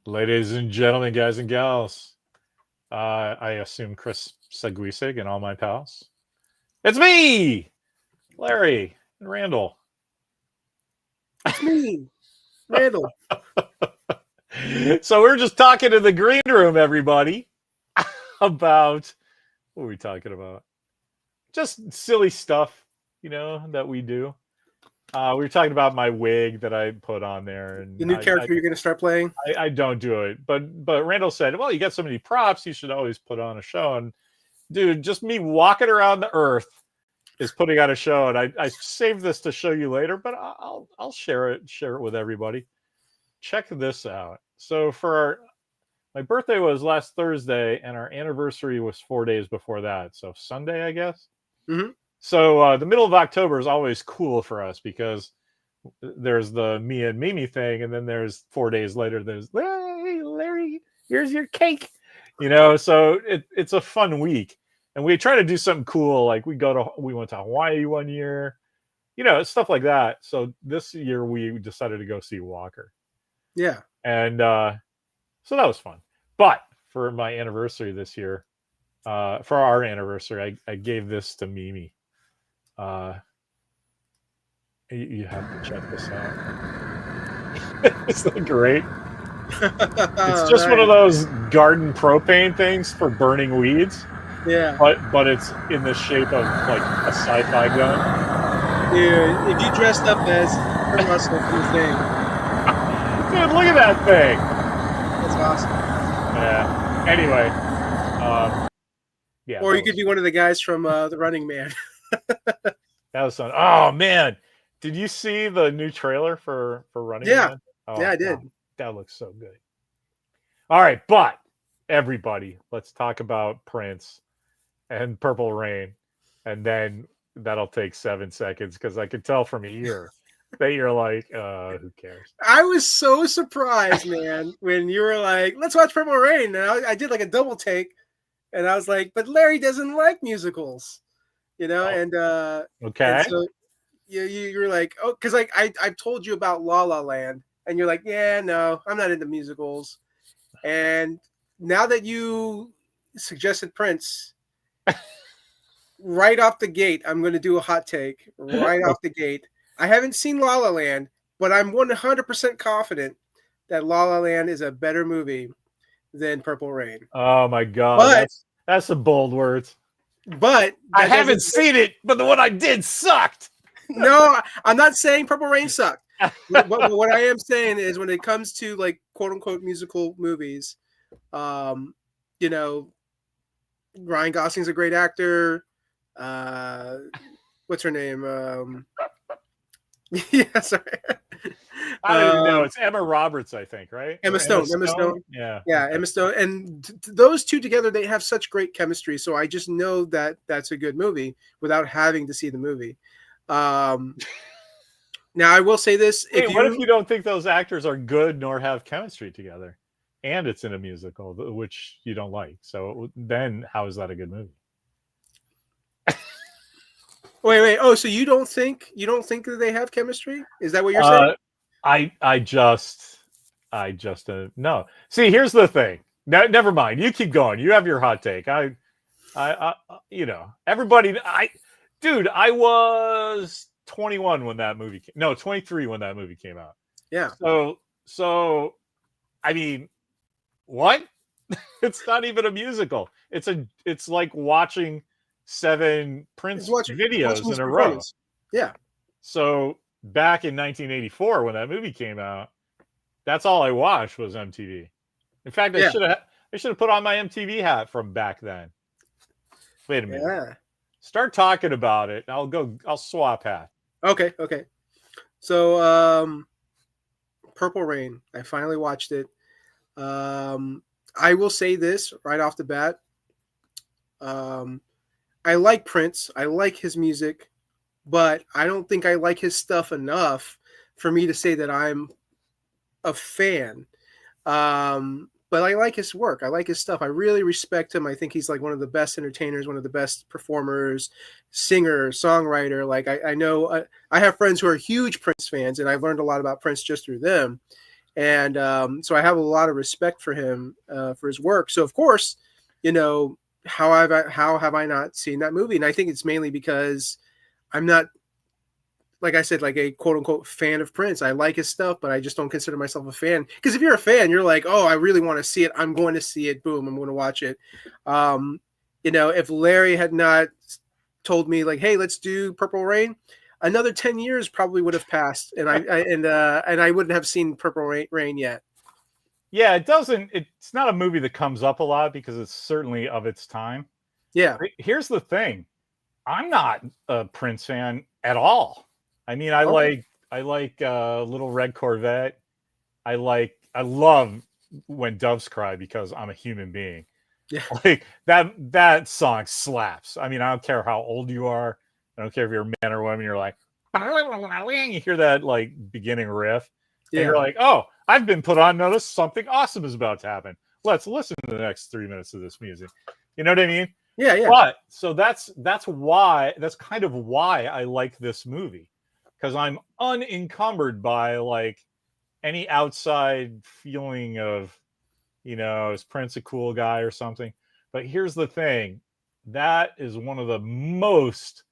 Ladies and gentlemen, guys and gals, I assume Chris Seguisig and all my pals. It's me, Larry and Randall. It's me, Randall. So we're just talking in the green room, everybody, about what are we talking about? Just silly stuff, that we do. We were talking about my wig that I put on there, and The new character you're going to start playing. I don't do it, but Randall said, "Well, you got so many props, you should always put on a show." And dude, just me walking around the earth is putting on a show, and I saved this to show you later, but I'll share it with everybody. Check this out. So my birthday was last Thursday, and our anniversary was 4 days before that. So Sunday, I guess. Mm-hmm. So the middle of October is always cool for us because there's the me and Mimi thing, and then there's 4 days later, there's, hey, Larry, here's your cake. So it's a fun week. And we try to do something cool, like we went to Hawaii one year, stuff like that. So this year we decided to go see Walker. Yeah. And so that was fun. But for my anniversary this year, for our anniversary, I gave this to Mimi. You have to check this out. Isn't that great? It's just one of those garden propane things for burning weeds. Yeah. But it's in the shape of like a sci-fi gun. Dude, if you dressed up as Kurt Russell for the thing. Dude, look at that thing. That's awesome. Yeah. Anyway. Yeah. Or you could be one of the guys from The Running Man. That was fun. Oh man. Did you see the new trailer for Running Man? Oh, yeah, I did. Wow. That looks so good. All right, but everybody, let's talk about Prince and Purple Rain, and then that'll take 7 seconds because I could tell from here that you're like, who cares? I was so surprised, man, when you were like, let's watch Purple Rain. And I did like a double take, and I was like, but Larry doesn't like musicals, and okay. And so you're like, oh, because like I've told you about La La Land, and you're like, yeah, no, I'm not into musicals. And now that you suggested Prince, right off the gate, I'm going to do a hot take right off the gate. I haven't seen La La Land, but I'm 100% confident that La La Land is a better movie than Purple Rain. Oh my God, that's some bold words. But I haven't seen it, but the one I did sucked. No, I'm not saying Purple Rain sucked. but what I am saying is, when it comes to like quote unquote musical movies, Ryan Gosling's a great actor. What's her name? Yeah, sorry. I don't even know. It's Emma Roberts, I think, right? Emma Stone. Yeah. Yeah, Emma Stone. And those two together, they have such great chemistry. So I just know that that's a good movie without having to see the movie. Now, I will say this. What if you don't think those actors are good nor have chemistry together? And it's in a musical, which you don't like. So then how is that a good movie? Wait. Oh, so you don't think that they have chemistry? Is that what you're saying? I just no. See, here's the thing. Never mind. You keep going. You have your hot take. Everybody. I was 21 when that movie came. No, 23 when that movie came out. Yeah. So, I mean, what? It's not even a musical. It's like watching 7 Prince videos in a row. Yeah. So back in 1984, when that movie came out, that's all I watched was MTV. In fact, I should have put on my MTV hat from back then. Wait a minute. Yeah. Start talking about it. I'll swap hat. Okay. So, Purple Rain. I finally watched it. I will say this right off the bat. I like Prince. I like his music, but I don't think I like his stuff enough for me to say that I'm a fan. But I like his work. I like his stuff. I really respect him. I think he's like one of the best entertainers, one of the best performers, singer, songwriter. Like I know I have friends who are huge Prince fans, and I've learned a lot about Prince just through them. And so I have a lot of respect for him for his work. So of course, you know, how have I not seen that movie? And I think it's mainly because I'm not, like I said, like a quote unquote fan of Prince. I like his stuff, but I just don't consider myself a fan. Because if you're a fan, you're like, oh, I really want to see it. I'm going to see it. Boom, I'm going to watch it. You know, if Larry had not told me like, hey, let's do Purple Rain, another 10 years probably would have passed, and I wouldn't have seen Purple Rain yet. Yeah, it's not a movie that comes up a lot because it's certainly of its time. Yeah. Here's the thing. I'm not a Prince fan at all. I mean, I Okay. like Little Red Corvette. I love When Doves Cry because I'm a human being. Yeah. Like that song slaps. I mean, I don't care how old you are. I don't care if you're a man or woman. You're like, you hear that like beginning riff, and you're Yeah. like, oh, I've been put on notice. Something awesome is about to happen. Let's listen to the next 3 minutes of this music. You know what I mean? Yeah. Yeah. But so that's kind of why I like this movie, because I'm unencumbered by like any outside feeling of, you know, is Prince a cool guy or something. But here's the thing, that is one of the most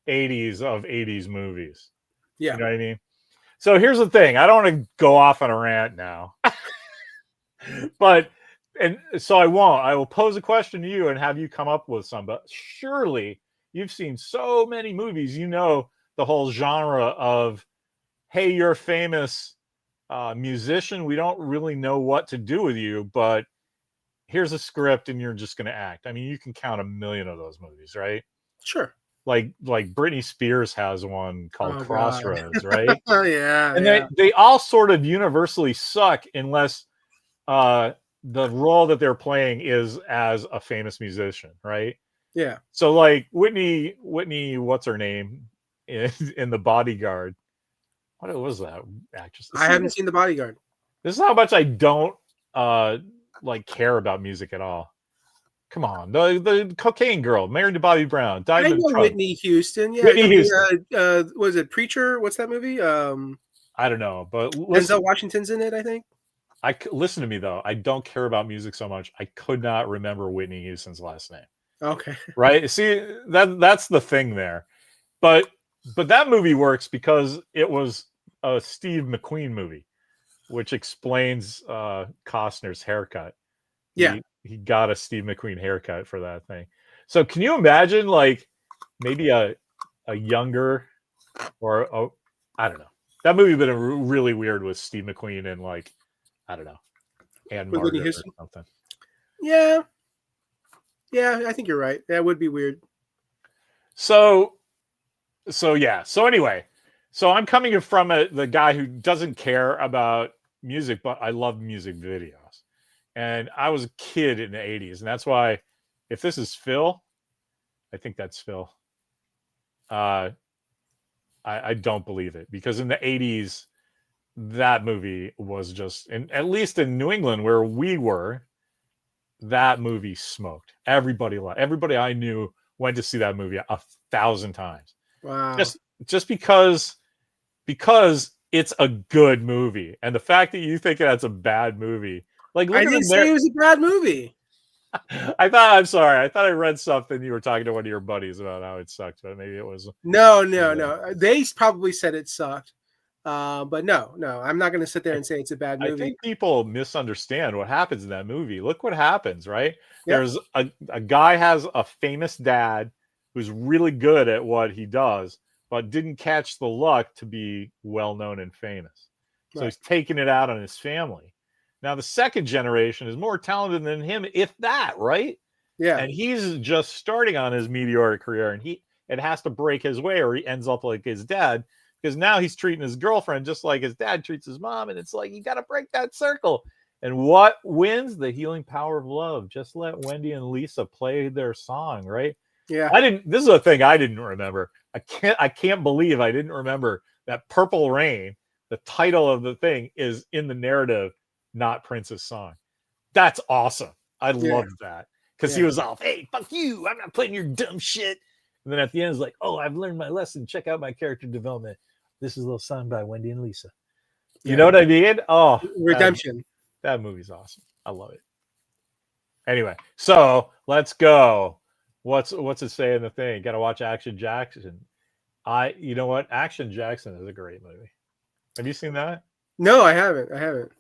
80s of 80s movies. Yeah. You know what I mean? So here's the thing, I don't want to go off on a rant now. But and so I won't. I will pose a question to you and have you come up with some. But surely you've seen so many movies, you know, the whole genre of, hey, you're a famous musician. We don't really know what to do with you, but here's a script and you're just going to act. I mean, you can count a million of those movies, right? Sure. Like Britney Spears has one called Oh, Crossroads, right? oh yeah. And Yeah. they all sort of universally suck unless the role that they're playing is as a famous musician, right? Yeah. So like Whitney, what's her name in The Bodyguard? What was that actress? I haven't seen The Bodyguard. This is how much I don't like care about music at all. Come on, the cocaine girl married to Bobby Brown died I in a know truck. Whitney Houston. Yeah. Whitney Houston. Was it Preacher? What's that movie? I don't know, but Denzel Washington's in it, I think. Listen to me though. I don't care about music so much. I could not remember Whitney Houston's last name. Okay. Right? See, that's the thing there. But that movie works because it was a Steve McQueen movie, which explains Costner's haircut. Yeah. He got a Steve McQueen haircut for that thing. So can you imagine like maybe a younger or I don't know. That movie would have been really weird with Steve McQueen and like, I don't know, and With Whitney Margaret or Houston? something. Yeah. Yeah, I think you're right. That would be weird. So yeah. So anyway, so I'm coming from the guy who doesn't care about music, but I love music videos. And I was a kid in the 80s, and that's why if this is Phil, I think that's Phil. I don't believe it, because in the 80s, that movie was just, and at least in New England where we were, that movie smoked. Everybody I knew went to see that movie 1,000 times. Wow. Just because it's a good movie, and the fact that you think that's a bad movie, like I didn't say it was a bad movie. I thought I read something, you were talking to one of your buddies about how it sucked, but maybe it was No. They probably said it sucked. But no, I'm not going to sit there and say it's a bad movie. I think people misunderstand what happens in that movie. Look what happens, right? Yep. There's a guy has a famous dad who's really good at what he does, but didn't catch the luck to be well known and famous. So he's taking it out on his family. Now the second generation is more talented than him, if that, right? Yeah. And he's just starting on his meteoric career, and it has to break his way or he ends up like his dad, because now he's treating his girlfriend just like his dad treats his mom, and it's like you got to break that circle. And what wins? The healing power of love. Just let Wendy and Lisa play their song, right? Yeah. This is a thing I didn't remember. I can't believe I didn't remember that Purple Rain, the title of the thing, is in the narrative, not Prince's song. That's awesome. I loved that, because he was all, hey, fuck you, I'm not playing your dumb shit. And then at the end, it's like, oh, I've learned my lesson. Check out my character development. This is a little song by Wendy and Lisa. You know what I mean? Oh, Redemption. that movie's awesome. I love it. Anyway, so let's go. What's it say in the thing? Got to watch Action Jackson. You know what? Action Jackson is a great movie. Have you seen that? No, I haven't. I haven't.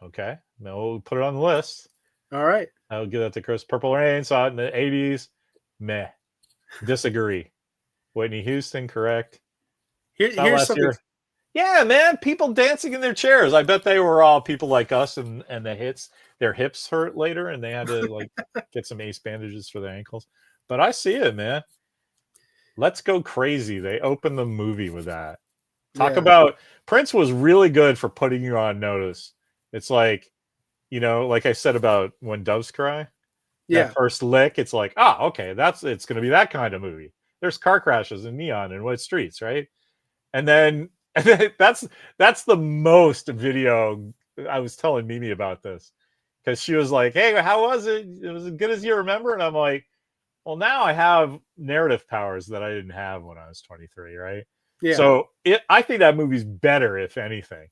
Okay, no, we'll put it on the list. All right. I'll give that to Chris. Purple Rain, saw it in the 80s. Meh. Disagree. Whitney Houston, correct. Here's something. Year. Yeah, man, people dancing in their chairs. I bet they were all people like us, and their hips hurt later, and they had to like get some ace bandages for their ankles. But I see it, man. Let's Go Crazy. They opened the movie with that. Talk about Prince was really good for putting you on notice. It's like, like I said about When Doves Cry. That first lick, it's like, okay, it's going to be that kind of movie. There's car crashes and neon and wet streets, right? And then that's the most video. I was telling Mimi about this because she was like, "Hey, how was it? It was as good as you remember." And I'm like, "Well, now I have narrative powers that I didn't have when I was 23, right?" Yeah. So I think that movie's better, if anything.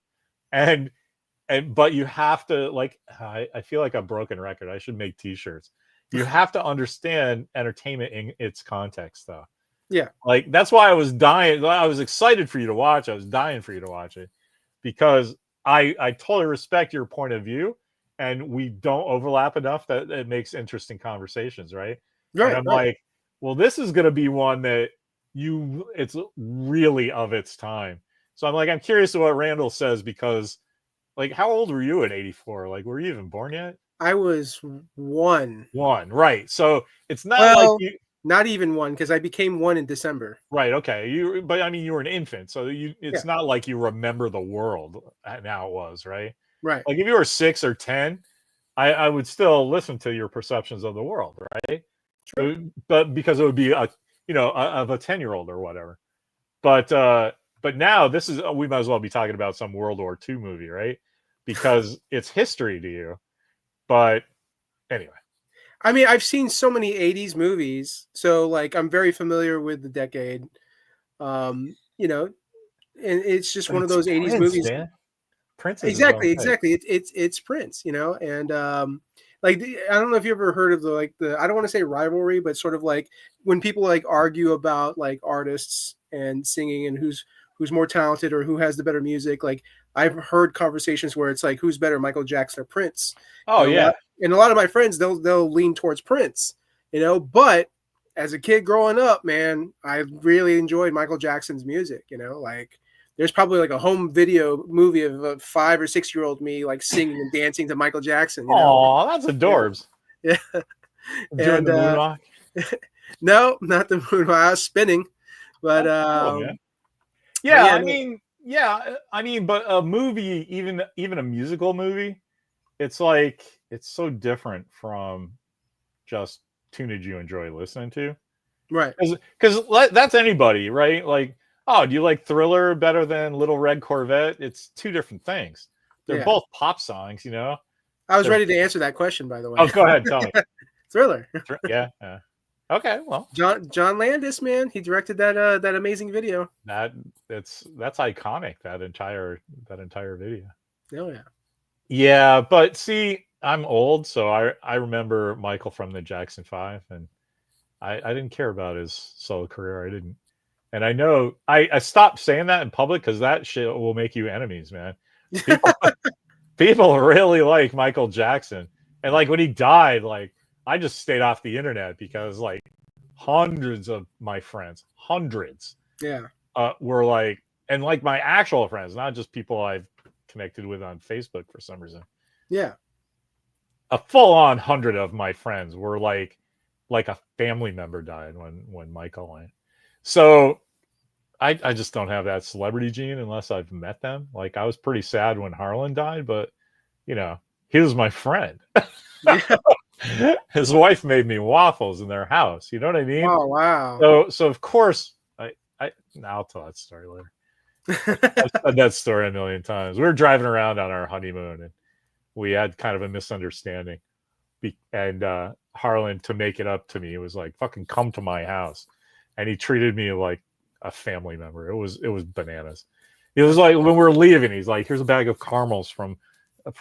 But you have to I feel like a broken record. I should make T-shirts. You have to understand entertainment in its context, though. Yeah. Like, that's why I was dying. I was excited for you to watch. I was dying for you to watch it because I totally respect your point of view, and we don't overlap enough that it makes interesting conversations, right? Right. And I'm like, well, this is going to be one that it's really of its time. So I'm like, I'm curious to what Randall says because, like, how old were you in '84? Like, were you even born yet? I was one. Right. So it's not like you. Not even one, because I became one in December. Right. Okay. But I mean, you were an infant, so it's not like you remember the world now. It was right. Right. Like if you were 6 or 10, I would still listen to your perceptions of the world, right? True. But because it would be of a 10-year-old or whatever. But now we might as well be talking about some World War II movie, right? Because it's history to you. But anyway. I mean, I've seen so many 80s movies, so like I'm very familiar with the decade. And it's just one of those 80s movies. Man. Prince exactly. It's Prince, and I don't know if you ever heard of the I don't want to say rivalry, but sort of like when people like argue about like artists and singing and who's more talented or who has the better music. Like I've heard conversations where it's like, who's better, Michael Jackson or Prince? Oh, yeah. And a lot of my friends, they'll lean towards Prince, but as a kid growing up, man, I really enjoyed Michael Jackson's music, like there's probably like a home video movie of a 5 or 6 year old me like singing and dancing to Michael Jackson. Oh, that's adorbs. Yeah. Doing the moonwalk? No, not the moonwalk. I was spinning, but but a movie, even a musical movie, it's like it's so different from just tunage you enjoy listening to, right? Because that's anybody, right? Like, oh, do you like Thriller better than Little Red Corvette? It's two different things. They're both pop songs, I was ready to answer that question, by the way. Oh, go ahead, tell me. Thriller. Yeah. Okay, well, John Landis, man, he directed that amazing video. That's iconic. That entire video. Oh yeah. Yeah, but see, I'm old, so I remember Michael from the Jackson 5, and I didn't care about his solo career. I didn't, and I know I stopped saying that in public because that shit will make you enemies, man. People really like Michael Jackson, and like when he died, like I just stayed off the internet because like hundreds of my friends, were like, and like my actual friends, not just people I've connected with on Facebook for some reason. Yeah. A full-on 100 of my friends were like a family member died when Michael went. So I just don't have that celebrity gene unless I've met them. Like I was pretty sad when Harlan died, but he was my friend. His wife made me waffles in their house. You know what I mean? Oh, wow. So of course I'll tell that story later. I've said that story a million times. We were driving around on our honeymoon and we had kind of a misunderstanding. And Harlan, to make it up to me, was like, fucking come to my house. And he treated me like a family member. It was bananas. It was like when we were leaving, he's like, "Here's a bag of caramels from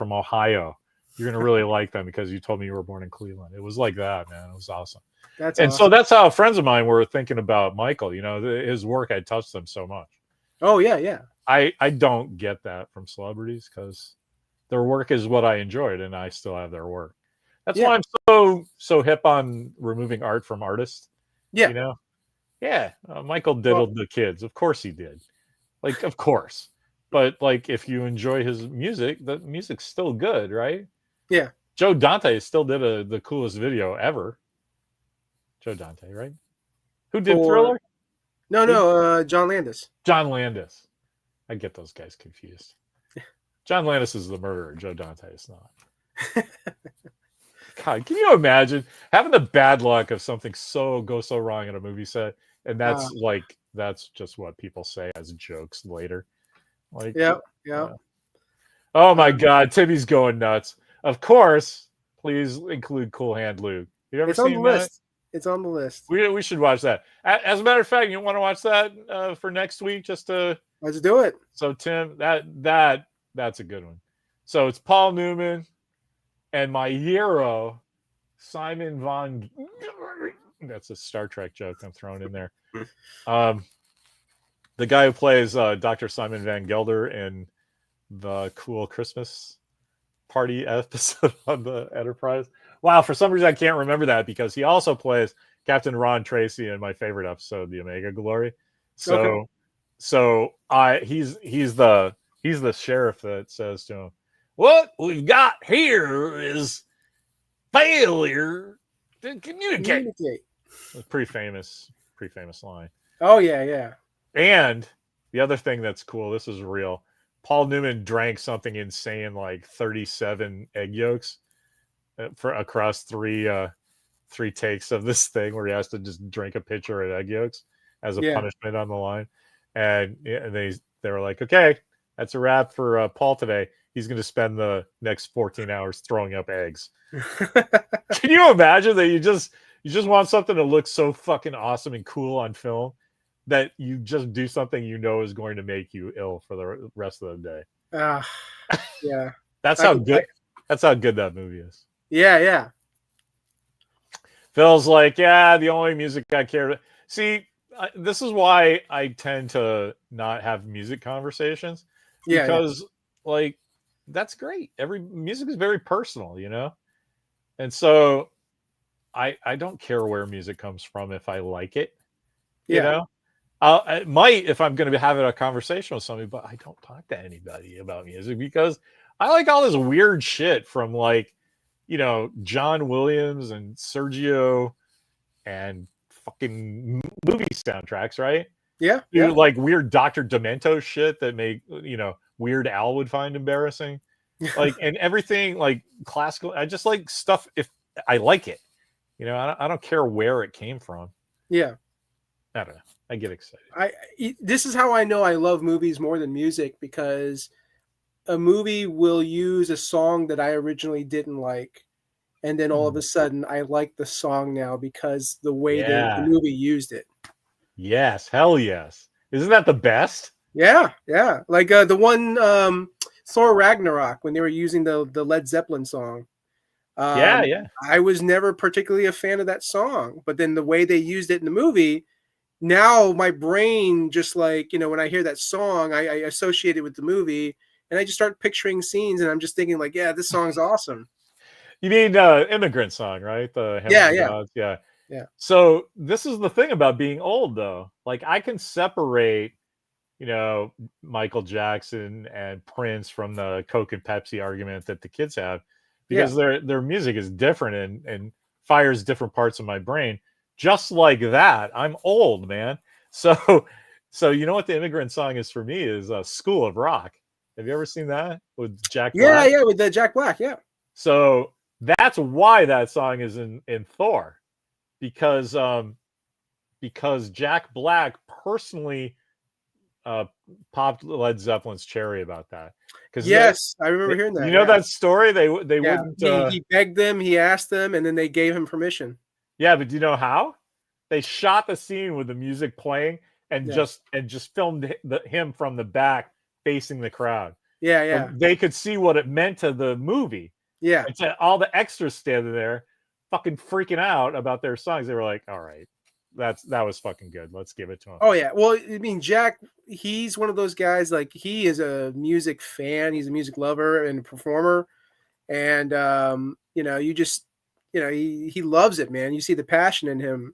Ohio. You're gonna really like them because you told me you were born in Cleveland." It was like that, man. It was awesome. That's And awesome. so that's how friends of mine were thinking about Michael. You know, his work had touched them so much. Oh yeah, yeah. I don't get that from celebrities because their work is what I enjoyed, and I still have their work. That's Yeah. why I'm so hip on removing art from artists. Yeah. You know, yeah. Michael diddled the kids. Of course he did. Like, of course. But like, if you enjoy his music, the music's still good, right? Yeah. Joe Dante still did the coolest video ever. Joe Dante, right? Who did Thriller? No, John Landis. John Landis. I get those guys confused. John Landis is the murderer. Joe Dante is not. God, can you imagine having the bad luck of something go so wrong in a movie set, and that's just what people say as jokes later. Like, Yeah. Yeah. Oh my God, Timmy's going nuts. Of course, please include Cool Hand Luke. You ever It's on the seen that? list. It's on the list. We should watch that. As a matter of fact, you want to watch that for next week, just to. Let's do it. So Tim, that's a good one. So it's Paul Newman and my hero, Simon von. That's a Star Trek joke I'm throwing in there. The guy who plays Dr. Simon Van Gelder in the Cool Christmas Party episode on the Enterprise. Wow, for some reason I can't remember that because he also plays Captain Ron Tracy in my favorite episode, The Omega Glory. So he's the sheriff that says to him, "What we've got here is failure to communicate." It's a pretty famous line. Oh yeah, yeah. And the other thing that's cool, this is real. Paul Newman drank something insane like 37 egg yolks for across three takes of this thing where he has to just drink a pitcher of egg yolks as a punishment on the line. And they were like, "Okay, that's a wrap for Paul today. He's going to spend the next 14 hours throwing up eggs." Can you imagine that you just want something to look so fucking awesome and cool on film that you just do something you know is going to make you ill for the rest of the day? Yeah. That's how good that movie is. Yeah, yeah. Phil's like, "Yeah, the only music I care." See, this is why I tend to not have music conversations because like that's great. Every music is very personal, you know? And so I don't care where music comes from if I like it, you know? I might if I'm going to be having a conversation with somebody, but I don't talk to anybody about music because I like all this weird shit from like, you know, John Williams and Sergio and fucking movie soundtracks, right? Yeah. Dude, like weird Dr. Demento shit that make, you know, Weird Al would find embarrassing. Like, and everything like classical. I just like stuff if I like it. You know, I don't care where it came from. Yeah. I don't know. I get excited. This is how I know I love movies more than music, because a movie will use a song that I originally didn't like, and then all of a sudden I like the song now because the way the movie used it. Yes, hell yes. Isn't that the best? Yeah, yeah. Like the one Thor Ragnarok, when they were using the Led Zeppelin song. Yeah. I was never particularly a fan of that song, but then the way they used it in the movie, now my brain just like, you know, when I hear that song, I associate it with the movie, and I just start picturing scenes, and I'm just thinking like, yeah, this song's awesome. You mean Immigrant Song, right? The Gods. Yeah. So this is the thing about being old, though. Like I can separate, you know, Michael Jackson and Prince from the Coke and Pepsi argument that the kids have, because their music is different and fires different parts of my brain. Just like that, I'm old, man. So you know what the Immigrant Song is for me is School of Rock. Have you ever seen that with Jack Black? Yeah, with the Jack Black, yeah. So that's why that song is in Thor, because Jack Black personally popped Led Zeppelin's cherry about that. Yes, I remember hearing that. You know that story? They wouldn't. He begged them, he asked them, and then they gave him permission. Yeah, but do you know how? They shot the scene with the music playing and just filmed him from the back facing the crowd. Yeah, So yeah, they could see what it meant to the movie. yeah. And so all the extras standing there fucking freaking out about their songs. They were like, all right, that was fucking good. Let's give it to him. Oh yeah. Well, I mean, Jack, he's one of those guys. Like, he is a music fan. He's a music lover and a performer, and you just, he loves it, man. You see the passion in him.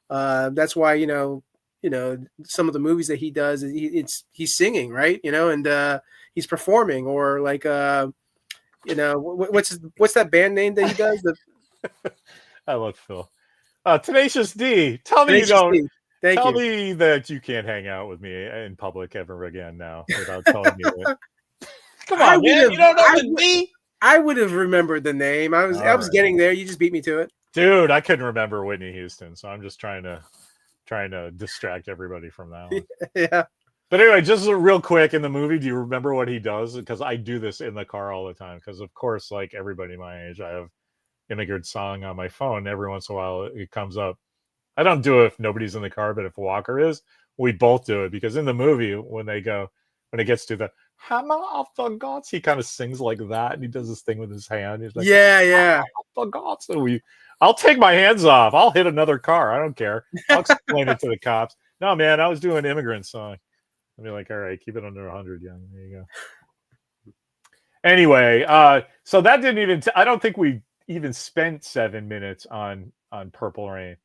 That's why some of the movies that he does, he's singing, right? And he's performing, or like what's that band name that he does? The I love Phil. Tenacious D. Tell me you Tenacious don't. D. Thank Tell you. me that you can't hang out with me in public ever again now without telling me that. Come I on, would man. have. You don't know the D? I would have remembered the name. I was All right. getting there. You just beat me to it. Dude, I couldn't remember Whitney Houston, so I'm just trying to distract everybody from that one. Yeah. But anyway, just real quick, in the movie, do you remember what he does? Because I do this in the car all the time. Because of course, like everybody my age, I have Immigrant Song on my phone. Every once in a while, it comes up. I don't do it if nobody's in the car, but if Walker is, we both do it. Because in the movie, when it gets to the Hammer of the Gods, he kind of sings like that, and he does this thing with his hand. He's like, Yeah. Hammer of the Gods. So I'll take my hands off. I'll hit another car. I don't care. I'll explain it to the cops. No, man, I was doing Immigrant Song. I'll be like, all right, keep it under 100, young. There you go. Anyway, so that didn't even. I don't think we even spent 7 minutes on Purple Rain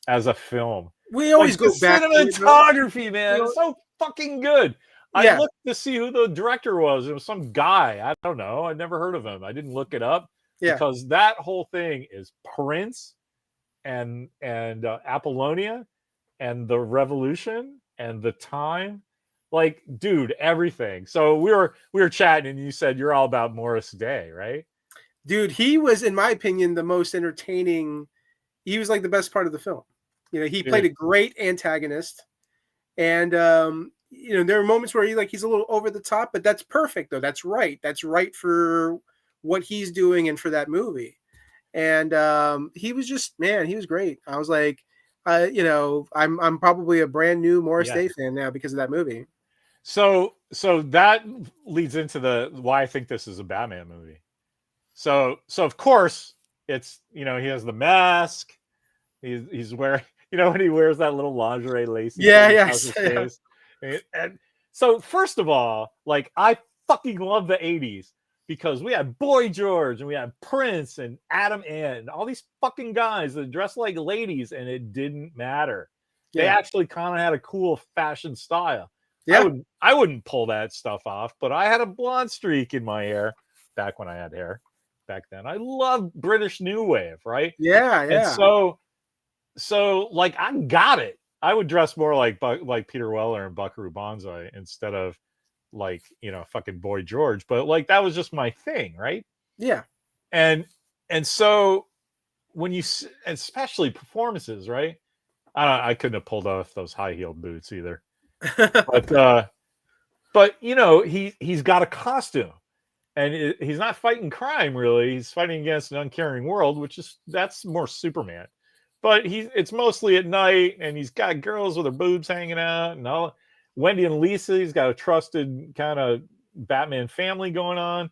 as a film. We always go back. Cinematography, man, it's so fucking good. Yeah. I looked to see who the director was. It was some guy. I don't know. I never heard of him. I didn't look it up because that whole thing is Prince and Apollonia and the Revolution and the time. Like, dude, everything. So we were chatting, and you said you're all about Morris Day, right? Dude, he was, in my opinion, the most entertaining. He was like the best part of the film. He played a great antagonist, and there are moments where he's a little over the top, but that's perfect though. That's right. That's right for what he's doing and for that movie. And he was just, man, he was great. I was like, I'm probably a brand new Morris Day fan now because of that movie. So that leads into why I think this is a Batman movie. So of course it's, he has the mask. He's wearing, when he wears that little lingerie lacy. Yeah. And so first of all, like, I fucking love the 80s because we had Boy George and we had Prince and Adam Ant and all these fucking guys that dressed like ladies, and it didn't matter. They actually kind of had a cool fashion style. Yeah. I wouldn't pull that stuff off, but I had a blonde streak in my hair back when I had hair back then. I loved British New Wave, right? Yeah. And so like, I got it. I would dress more like Peter Weller and Buckaroo Banzai instead of like, fucking Boy George. But like, that was just my thing, right? Yeah. And so when you, especially performances, right? I couldn't have pulled off those high-heeled boots either. But he's got a costume, and he's not fighting crime really. He's fighting against an uncaring world, that's more Superman. But it's mostly at night, and he's got girls with their boobs hanging out, and all. Wendy and Lisa. He's got a trusted kind of Batman family going on,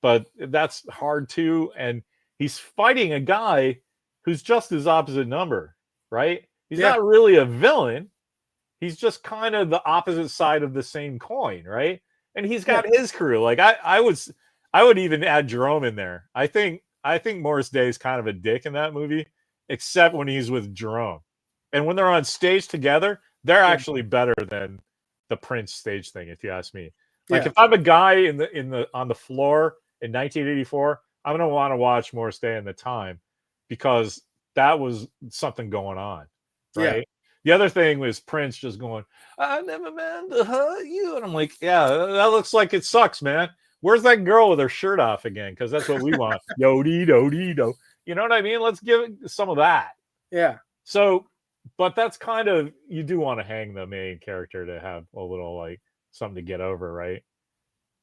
but that's hard too. And he's fighting a guy who's just his opposite number, right? He's not really a villain. He's just kind of the opposite side of the same coin, right? And he's got his crew. Like I would even add Jerome in there. I think Morris Day is kind of a dick in that movie, except when he's with Jerome. And when they're on stage together, they're actually better than the Prince stage thing, if you ask me. Like if I'm a guy on the floor in 1984, I'm gonna want to watch Morris Day in the Time because that was something going on, right? Yeah. The other thing was Prince just going, "I never meant to hurt you," and I'm like, "Yeah, that looks like it sucks, man. Where's that girl with her shirt off again? Because that's what we want." Yo-dee, do-dee, do. You know what I mean? Let's give it some of that. Yeah. So, but that's kind of, you do want to hang the main character to have a little like something to get over, right?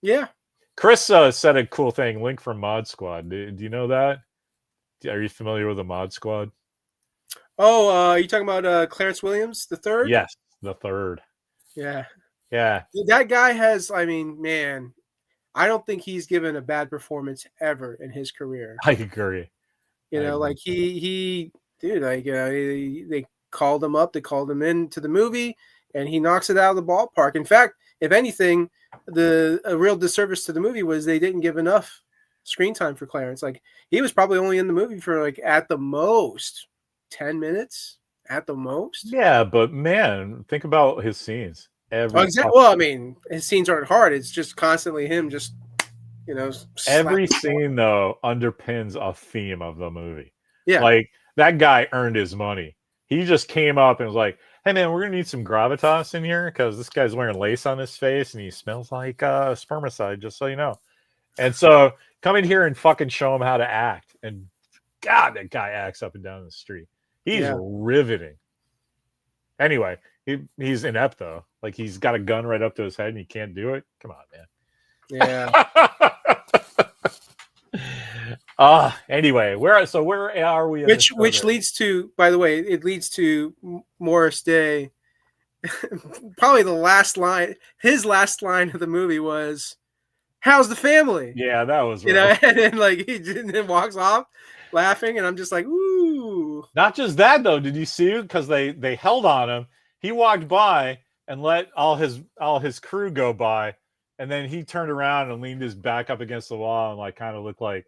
Yeah. Chris said a cool thing. Link from Mod Squad. Do you know that? Are you familiar with the Mod Squad? Oh, are you talking about Clarence Williams, the third? Yes, the third. Yeah. Yeah, That guy has, I mean, man, I don't think he's given a bad performance ever in his career. I agree. You I know, agree. like dude, like they called him up, they called him into the movie, and he knocks it out of the ballpark. In fact, if anything, a real disservice to the movie was they didn't give enough screen time for Clarence. Like he was probably only in the movie for like at the most 10 minutes, at the most. Yeah, but man, think about his scenes. Oh, Every exactly. fuck, Well, I mean, his scenes aren't hard. It's just constantly him just slap. every scene though underpins a theme of the movie. Yeah, Like that guy earned his money. He just came up and was like, "Hey man, we're gonna need some gravitas in here because this guy's wearing lace on his face and he smells like spermicide, just so you know." And so come in here and fucking show him how to act. And God, that guy acts up and down the street. He's yeah, riveting. Anyway, he's inept though. Like he's got a gun right up to his head and he can't do it. Come on, yeah. man. Anyway, where are we? Which leads to, by the way, it leads to Morris Day. Probably the last line. His last line of the movie was, "How's the family?" Yeah, that was You know, rough. and then like he then walks off laughing, and I'm just like, ooh. Not just that though. Did you see? Because they held on him. He walked by and let all his crew go by, and then he turned around and leaned his back up against the wall and like kind of looked like,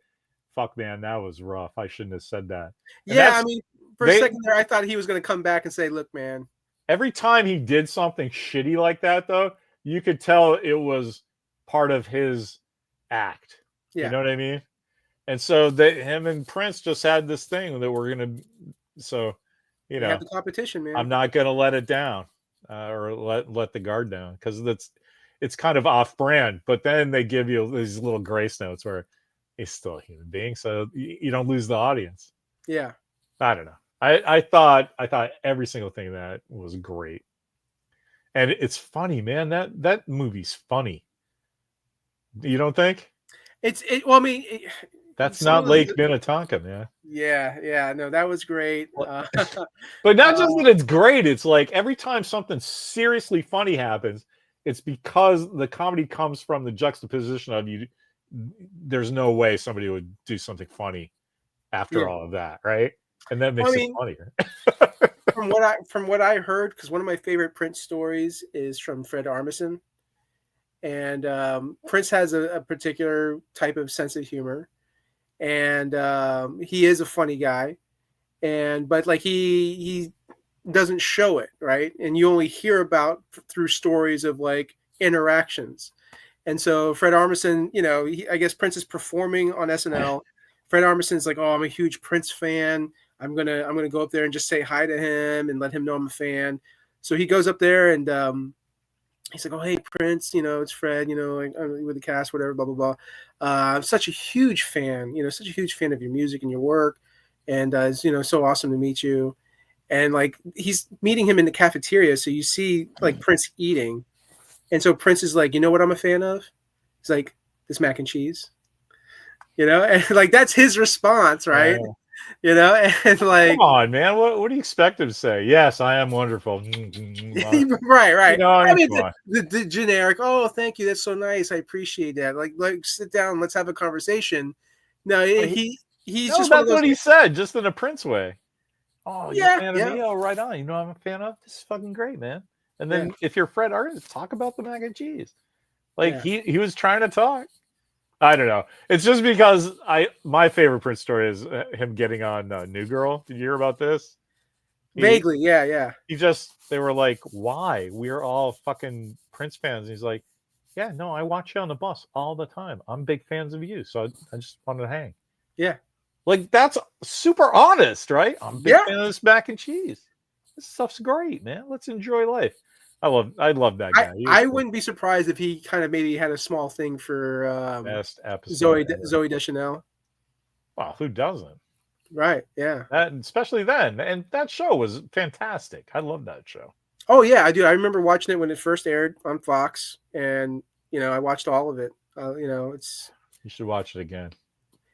"Fuck, man, that was rough. I shouldn't have said that." And Yeah, I that's mean, for a second there, I thought he was going to come back and say, "Look, man." every time he did something shitty like that, though, you could tell it was part of his act. Yeah. You know what I mean? And so him and Prince just had this thing that we're gonna. So, you They know, have the competition, man. I'm not gonna let it down or let the guard down because it's kind of off brand. But then they give you these little grace notes where he's still a human being, so you don't lose the audience. Yeah. I don't know. I thought every single thing that was great, and it's funny, man. That movie's funny. You don't think? Well, I mean, That's some not of Lake the, Minnetonka, man. yeah, no, that was great. But not just that it's great. It's like every time something seriously funny happens, it's because the comedy comes from the juxtaposition of you. There's no way somebody would do something funny after Yeah. all of that, right? And that Well, makes I it mean, funnier. from what I heard, because one of my favorite Prince stories is from Fred Armisen, and Prince has a particular type of sense of humor, and he is a funny guy, but like he doesn't show it, right, and you only hear about through stories of like interactions. And so Fred Armisen, I guess Prince is performing on SNL. Fred Armisen's like, "Oh, I'm a huge Prince fan. I'm gonna go up there and just say hi to him and let him know I'm a fan." So he goes up there and he's like, "Oh, hey Prince, it's Fred, like, with the cast, whatever, blah blah blah. I'm such a huge fan, such a huge fan of your music and your work, and it's so awesome to meet you." And like he's meeting him in the cafeteria, so you see like Prince eating, and so Prince is like, "You know what I'm a fan of?" He's like, "This mac and cheese." And like that's his response, right? And like, Come on, man. What do you expect him to say? Yes, I am wonderful. right. I mean, Come on. the generic, "Oh, thank you. That's so nice. I appreciate that. Like sit down. Let's have a conversation." No, he's just one of That's those. what he said, just in a Prince way. Oh, you're a Yeah, fan of yeah, me? Oh, right on. You know I'm a fan of? This is fucking great, man. And then yeah, if you're Fred Armisen, talk about the mac and cheese. Like yeah. he was trying to talk. I don't know. It's just because my favorite Prince story is him getting on New Girl. Did you hear about this? Vaguely, yeah. They were like, why? We're all fucking Prince fans. And he's like, yeah, no, I watch you on the bus all the time. I'm big fans of you. So I just wanted to hang. Yeah. Like, that's super honest, right? I'm a big Yeah. fan of this mac and cheese. This stuff's great, man. Let's enjoy life. I love that guy. I wouldn't be surprised if he kind of maybe had a small thing for best episode. Zoe Deschanel. Wow, who doesn't? Right. Yeah. That, especially then. And that show was fantastic. I love that show. Oh yeah, I do. I remember watching it when it first aired on Fox, and I watched all of it. It's You should watch it again.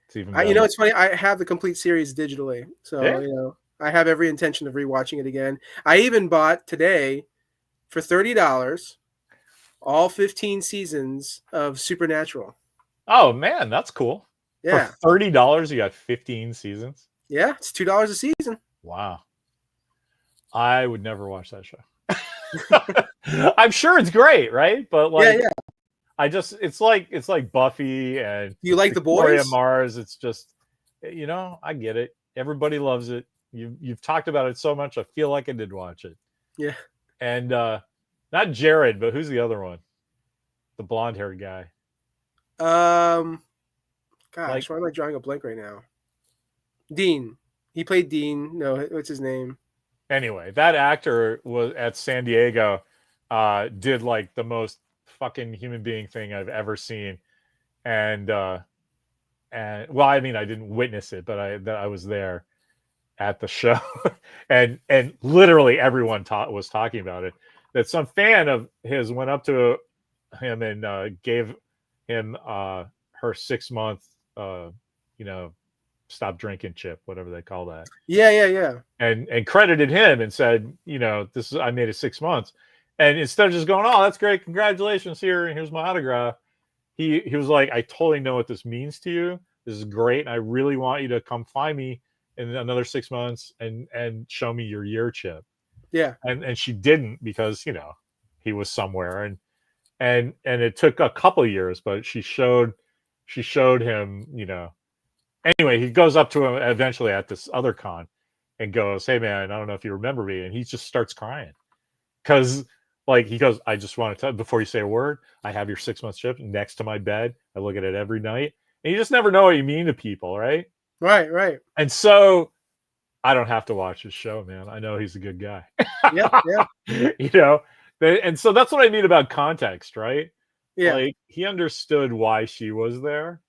It's even better. it's funny. I have the complete series digitally, so Yeah. I have every intention of rewatching it again. I even bought today for $30 all 15 seasons of Supernatural. Oh man, that's cool. Yeah. For $30, you got 15 seasons. Yeah, it's $2 a season. Wow. I would never watch that show. I'm sure it's great, right? But Yeah, like, yeah. it's like Buffy and Do you like The Victoria Boys? Mars. It's just, I get it. Everybody loves it. You've talked about it so much. I feel like I did watch it. Yeah. And not Jared, but who's the other one? The blonde haired guy. Gosh, why am I drawing a blank right now? Dean. He played Dean. No, what's his name? Anyway, that actor was at San Diego, did like the most fucking human being thing I've ever seen. And well, I mean, I didn't witness it, but I was there at the show, and literally everyone was talking about it. That some fan of his went up to him and gave him her 6-month, stop drinking chip, whatever they call that. Yeah. And credited him and said, I made it 6 months. And instead of just going, oh, that's great, congratulations, here's my autograph. He was like, I totally know what this means to you. This is great. And I really want you to come find me in another 6 months and show me your year chip. Yeah. And she didn't, because, he was somewhere, and it took a couple of years, but she showed him, anyway, he goes up to him eventually at this other con and goes, hey man, I don't know if you remember me. And he just starts crying. Cause like, he goes, I just want to tell you, before you say a word, I have your 6-month chip next to my bed. I look at it every night. And you just never know what you mean to people, right? Right. And so I don't have to watch his show, man. I know he's a good guy. Yeah. And so that's what I mean about context, right? Yeah. Like, he understood why she was there,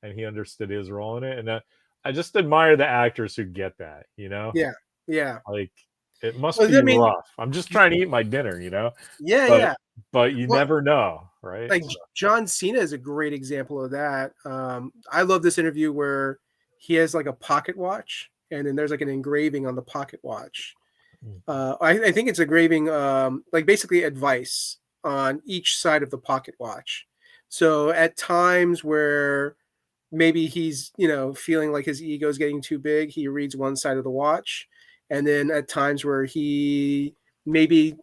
and he understood his role in it. And I just admire the actors who get that, Yeah. Like, it must Well, be I mean, rough. I'm just trying to eat my dinner, Yeah. But you Well, never know, right? like So, John Cena is a great example of that. I love this interview where he has like a pocket watch, and then there's like an engraving on the pocket watch. I think it's engraving, like basically advice on each side of the pocket watch. So at times where maybe he's, feeling like his ego is getting too big, he reads one side of the watch. And then at times where he maybe,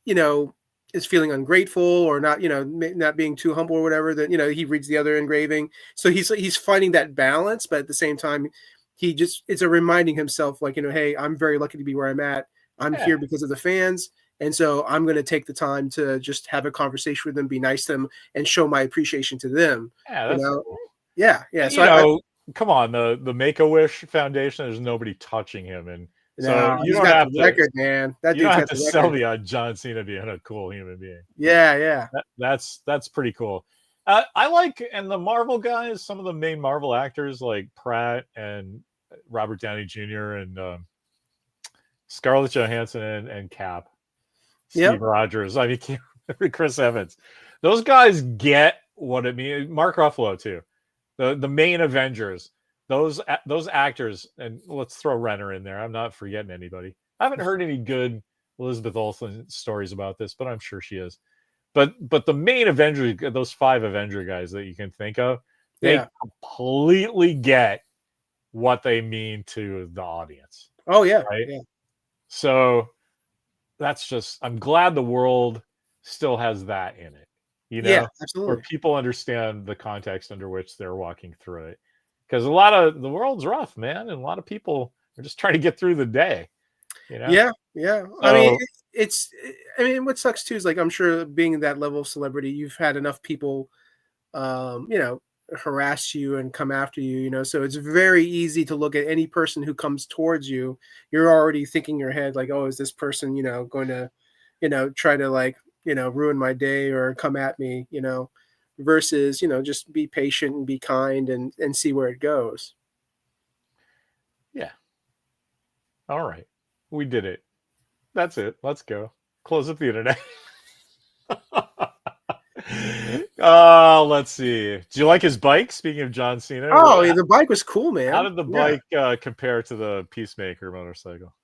is feeling ungrateful or not, not being too humble or whatever, then, he reads the other engraving. So he's finding that balance, but at the same time, it's a reminding himself, like, hey, I'm very lucky to be where I'm at. I'm here because of the fans. And so I'm going to take the time to just have a conversation with them, be nice to them, and show my appreciation to them. yeah, that's cool. Yeah. And, So come on, the Make-A-Wish Foundation, there's nobody touching him. And so you he's don't got have the to, record, man. That you dude's don't have got to the sell record. me on John Cena being a cool human being. Yeah. That's pretty cool. I like, and the Marvel guys, some of the main Marvel actors like Pratt and Robert Downey Jr. and Scarlett Johansson and Cap, Steve Rogers. I mean, can't remember Chris Evans. Those guys get what it means. Mark Ruffalo too. The main Avengers. Those actors, and let's throw Renner in there. I'm not forgetting anybody. I haven't heard any good Elizabeth Olsen stories about this, but I'm sure she is. But the main Avenger, those 5 Avenger guys that you can think of, they completely get what they mean to the audience. Oh yeah. Right. Yeah. So that's just, I'm glad the world still has that in it, Yeah, absolutely. where people understand the context under which they're walking through it. Because a lot of the world's rough, man, and a lot of people are just trying to get through the day. Yeah. So, I mean, what sucks too is, like, I'm sure being that level of celebrity, you've had enough people, harass you and come after you, so it's very easy to look at any person who comes towards you. You're already thinking in your head, like, oh, is this person, going to, try to, like, ruin my day or come at me, versus, just be patient and be kind and see where it goes. Yeah. All right. We did it. That's it. Let's go. Close up the internet. Let's see. Do you like his bike? Speaking of John Cena. Oh, the bike was cool, man. How did the bike compare to the Peacemaker motorcycle?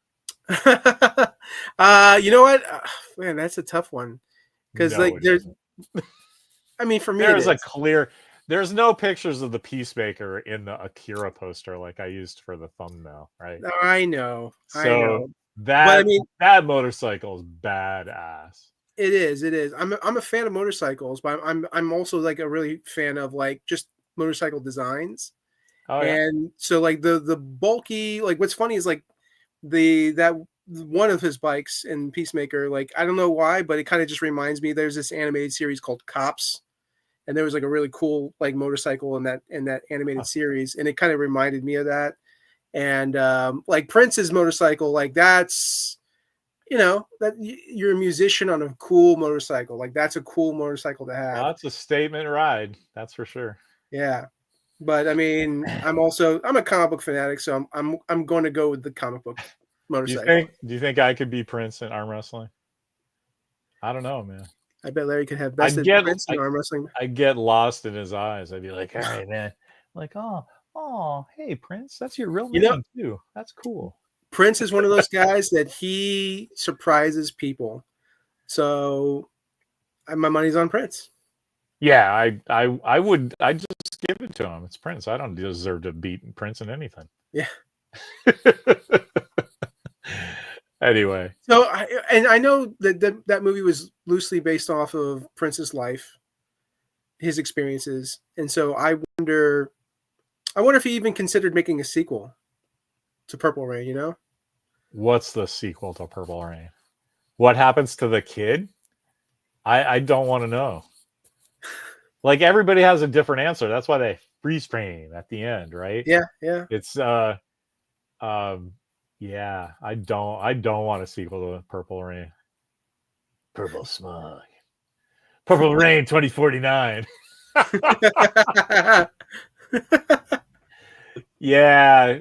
You know what? Man, that's a tough one. Because, No, like, I mean, for me, it There's a is. clear. There's no pictures of the Peacemaker in the Akira poster like I used for the thumbnail, right? I know, I So know, but I that mean, that motorcycle is badass. it is. It is. I'm a fan of motorcycles, but I'm also like a really fan of like just motorcycle designs. Oh yeah. And so like the bulky, like what's funny is like that one of his bikes in Peacemaker, like I don't know why, but it kind of just reminds me. There's this animated series called Cops, and there was like a really cool like motorcycle in that animated series, and it kind of reminded me of that. And like Prince's motorcycle, like that's that you're a musician on a cool motorcycle, like that's a cool motorcycle to Well, have. that's a statement ride. That's for sure. Yeah. But I mean, I'm a comic book fanatic, so I'm going to go with the comic book motorcycle. Do you think I could be Prince in arm wrestling? I don't know, man. I bet Larry could have I'd bested get Prince in I, arm wrestling. I'd get lost in his eyes. I'd be like, all right, man. Like, oh, hey, Prince, that's your real You know, name too. That's cool. Prince is one of those guys that he surprises people. So my money's on Prince. Yeah, I'd just give it to him. It's Prince. I don't deserve to beat Prince in anything. Yeah. Anyway. So I know that movie was loosely based off of Prince's life, his experiences, and so I wonder if he even considered making a sequel to Purple Rain. You know, What's the sequel to Purple Rain? What happens to the kid? I don't want to know. Like everybody has a different answer. That's why they freeze frame at the end, right? Yeah, yeah. It's yeah, I don't want a sequel to Purple Rain. Purple Smog. Purple Rain 2049. Yeah.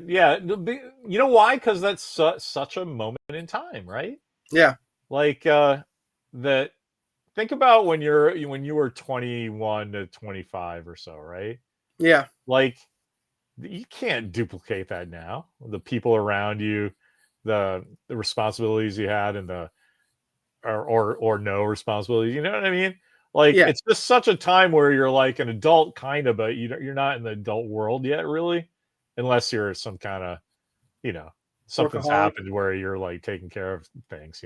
You know why? Because that's such a moment in time, right? Yeah. Like that. Think about when you were 21 to 25 or so, right? Yeah. Like you can't duplicate that now. The people around you, the responsibilities you had, and the or no responsibilities. You know what I mean? Like Yeah. it's just such a time where you're like an adult, kind of, but you're not in the adult world yet, really, unless you're some kind of, something's Workaholic. happened where you're like taking care of things,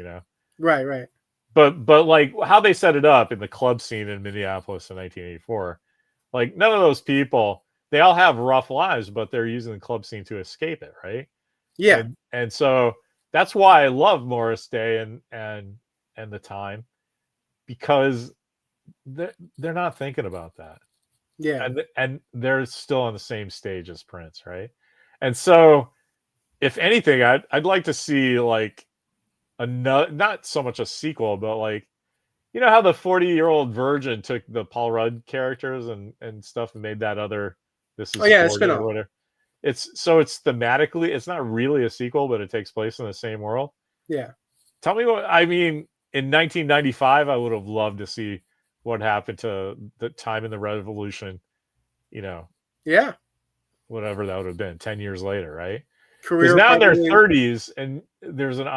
Right. Right. But like how they set it up in the club scene in Minneapolis in 1984, like none of those people, they all have rough lives, but they're using the club scene to escape it, right? Yeah. And so that's why I love Morris Day and the time, because they're not thinking about that. Yeah. And they're still on the same stage as Prince, right? And so if anything, I'd like to see like not so much a sequel, but like, you know how the 40-year-old virgin took the Paul Rudd characters and stuff and made that other This Oh Is yeah, it's 40 or spinoff. whatever. It's thematically, it's not really a sequel, but it takes place in the same world. Yeah. Tell me what I mean. In 1995, I would have loved to see what happened to the time in the revolution, Yeah. whatever that would have been 10 years later, right? Because Career now in their probably. 30s, and there's an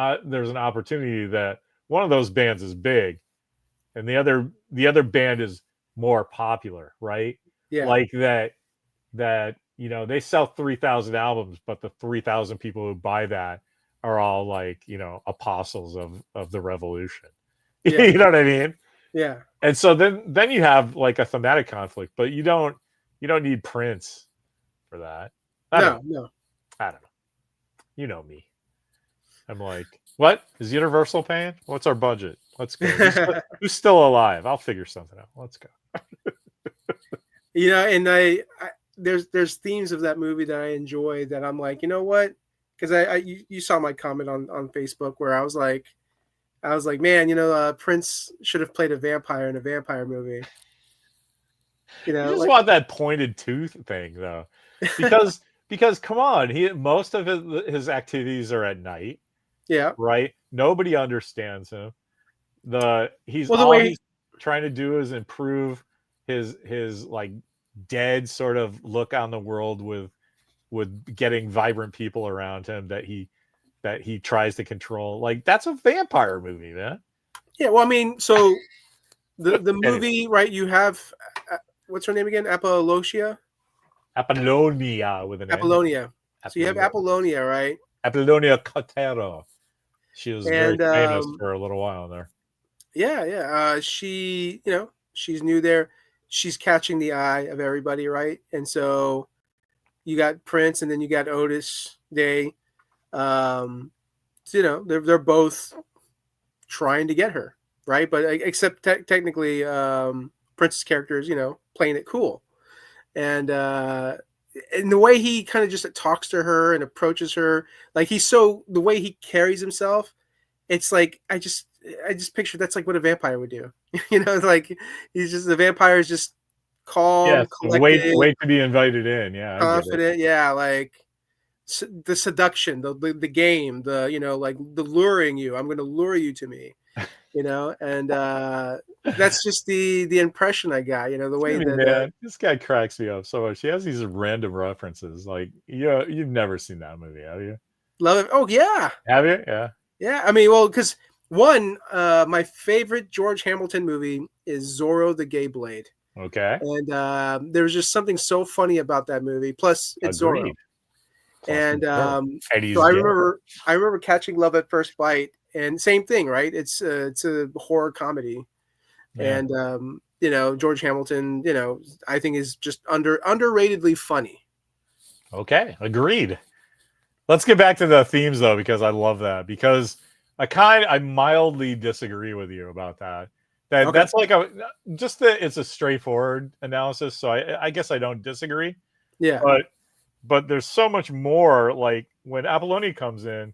opportunity that one of those bands is big, and the other band is more popular, right? Yeah. Like that they sell 3,000 albums, but the 3,000 people who buy that are all like apostles of the revolution. Yeah. You know what I mean? Yeah. And so then you have like a thematic conflict, but you don't need Prince for that. I don't No. know. You know me. I'm like, what is Universal paying? What's our budget? Let's go. Who's still alive? I'll figure something out. Let's go. And there's themes of that movie that I enjoy that I'm like, you know what? Because you saw my comment on Facebook where I was like, man, Prince should have played a vampire in a vampire movie. You just Like, want that pointed tooth thing though, because come on, most of his activities are at night, yeah. right? Nobody understands him. He's Well, the all way, he's trying to do is improve his like dead sort of look on the world with getting vibrant people around him that he tries to control. Like that's a vampire movie, man. yeah. Well, I mean, so the movie, right? You have what's her name again? Apollonia with an N. Apollonia. So you have Apollonia, right? Apollonia Cotero. She was very And famous for a little while there. yeah. She, she's new there. She's catching the eye of everybody, right? And so you got Prince, and then you got Otis Day. So, they're both trying to get her, right? But except technically, Prince's character is, playing it cool, and the way he kind of just talks to her and approaches her, like the way he carries himself, it's like I just picture that's like what a vampire would do, like the vampire is just calm, collected, wait to be invited in, yeah, confident, yeah, like the seduction, the game, like the luring you. I'm going to lure you to me, and that's just the impression I got. The way that man, this guy cracks me up so much. He has these random references. Like, you've never seen that movie, have you? Love it. Oh yeah, have you? Yeah. Yeah, I mean, well, because one, my favorite George Hamilton movie is Zorro the Gay Blade. Okay. And there was just something so funny about that movie. Plus, it's Zorro. And so I remember catching Love at First Bite, and same thing, right? It's a horror comedy, yeah. And George Hamilton, I think is just underratedly funny. Okay, agreed. Let's get back to the themes though, because I love that. Because I mildly disagree with you about that. That's like it's a straightforward analysis. So I guess I don't disagree. Yeah. But there's so much more. Like when Apollonia comes in,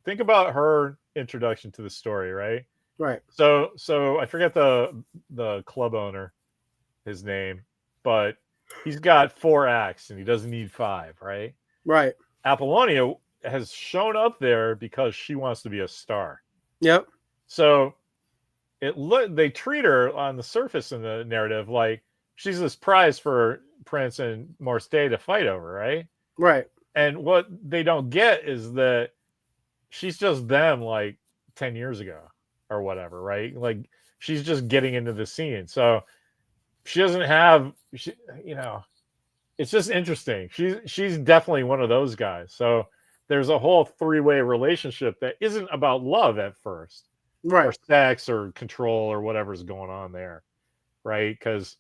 think about her introduction to the story, right? Right. So I forget the club owner, his name, but he's got 4 acts and he doesn't need 5, right? Right. Apollonia has shown up there because she wants to be a star. Yep. So they treat her on the surface in the narrative like she's this prize for Prince and Morse Day to fight over, right? Right. And what they don't get is that she's just them like 10 years ago or whatever, right? Like she's just getting into the scene. So she doesn't have, it's just interesting. She's definitely one of those guys. So there's a whole 3-way relationship that isn't about love at first, right? Or sex or control or whatever's going on there, right? Because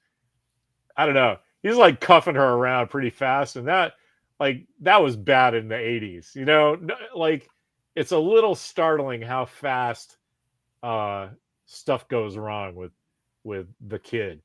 I don't know, he's like cuffing her around pretty fast, and that was bad in the 80s. Like it's a little startling how fast stuff goes wrong with the kid.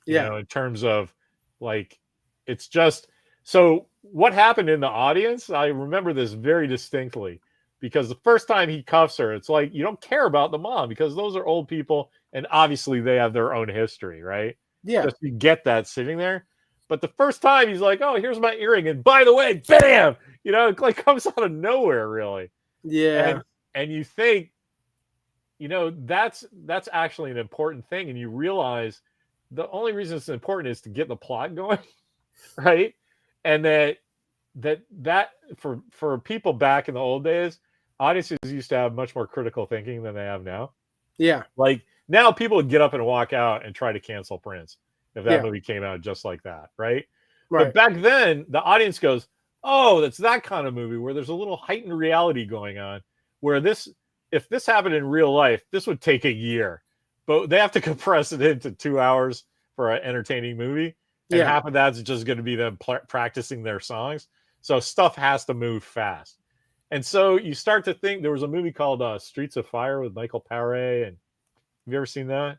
In terms of like, it's just. So what happened in the audience, I remember this very distinctly, because the first time he cuffs her, it's like, you don't care about the mom because those are old people and obviously they have their own history, right? Yeah. Just you get that sitting there. But the first time he's like, oh, here's my earring. And by the way, bam, it like comes out of nowhere, really. Yeah. And you think, that's actually an important thing. And you realize the only reason it's important is to get the plot going, right? And that for people back in the old days, audiences used to have much more critical thinking than they have now. Yeah. Like now people would get up and walk out and try to cancel Prince if that movie came out just like that, right? But back then, the audience goes, oh, that's that kind of movie where there's a little heightened reality going on, where if this happened in real life, this would take a year. But they have to compress it into 2 hours for an entertaining movie. And half of that's just going to be them practicing their songs. So stuff has to move fast. And so you start to think, there was a movie called Streets of Fire with Michael Paré. And have you ever seen that?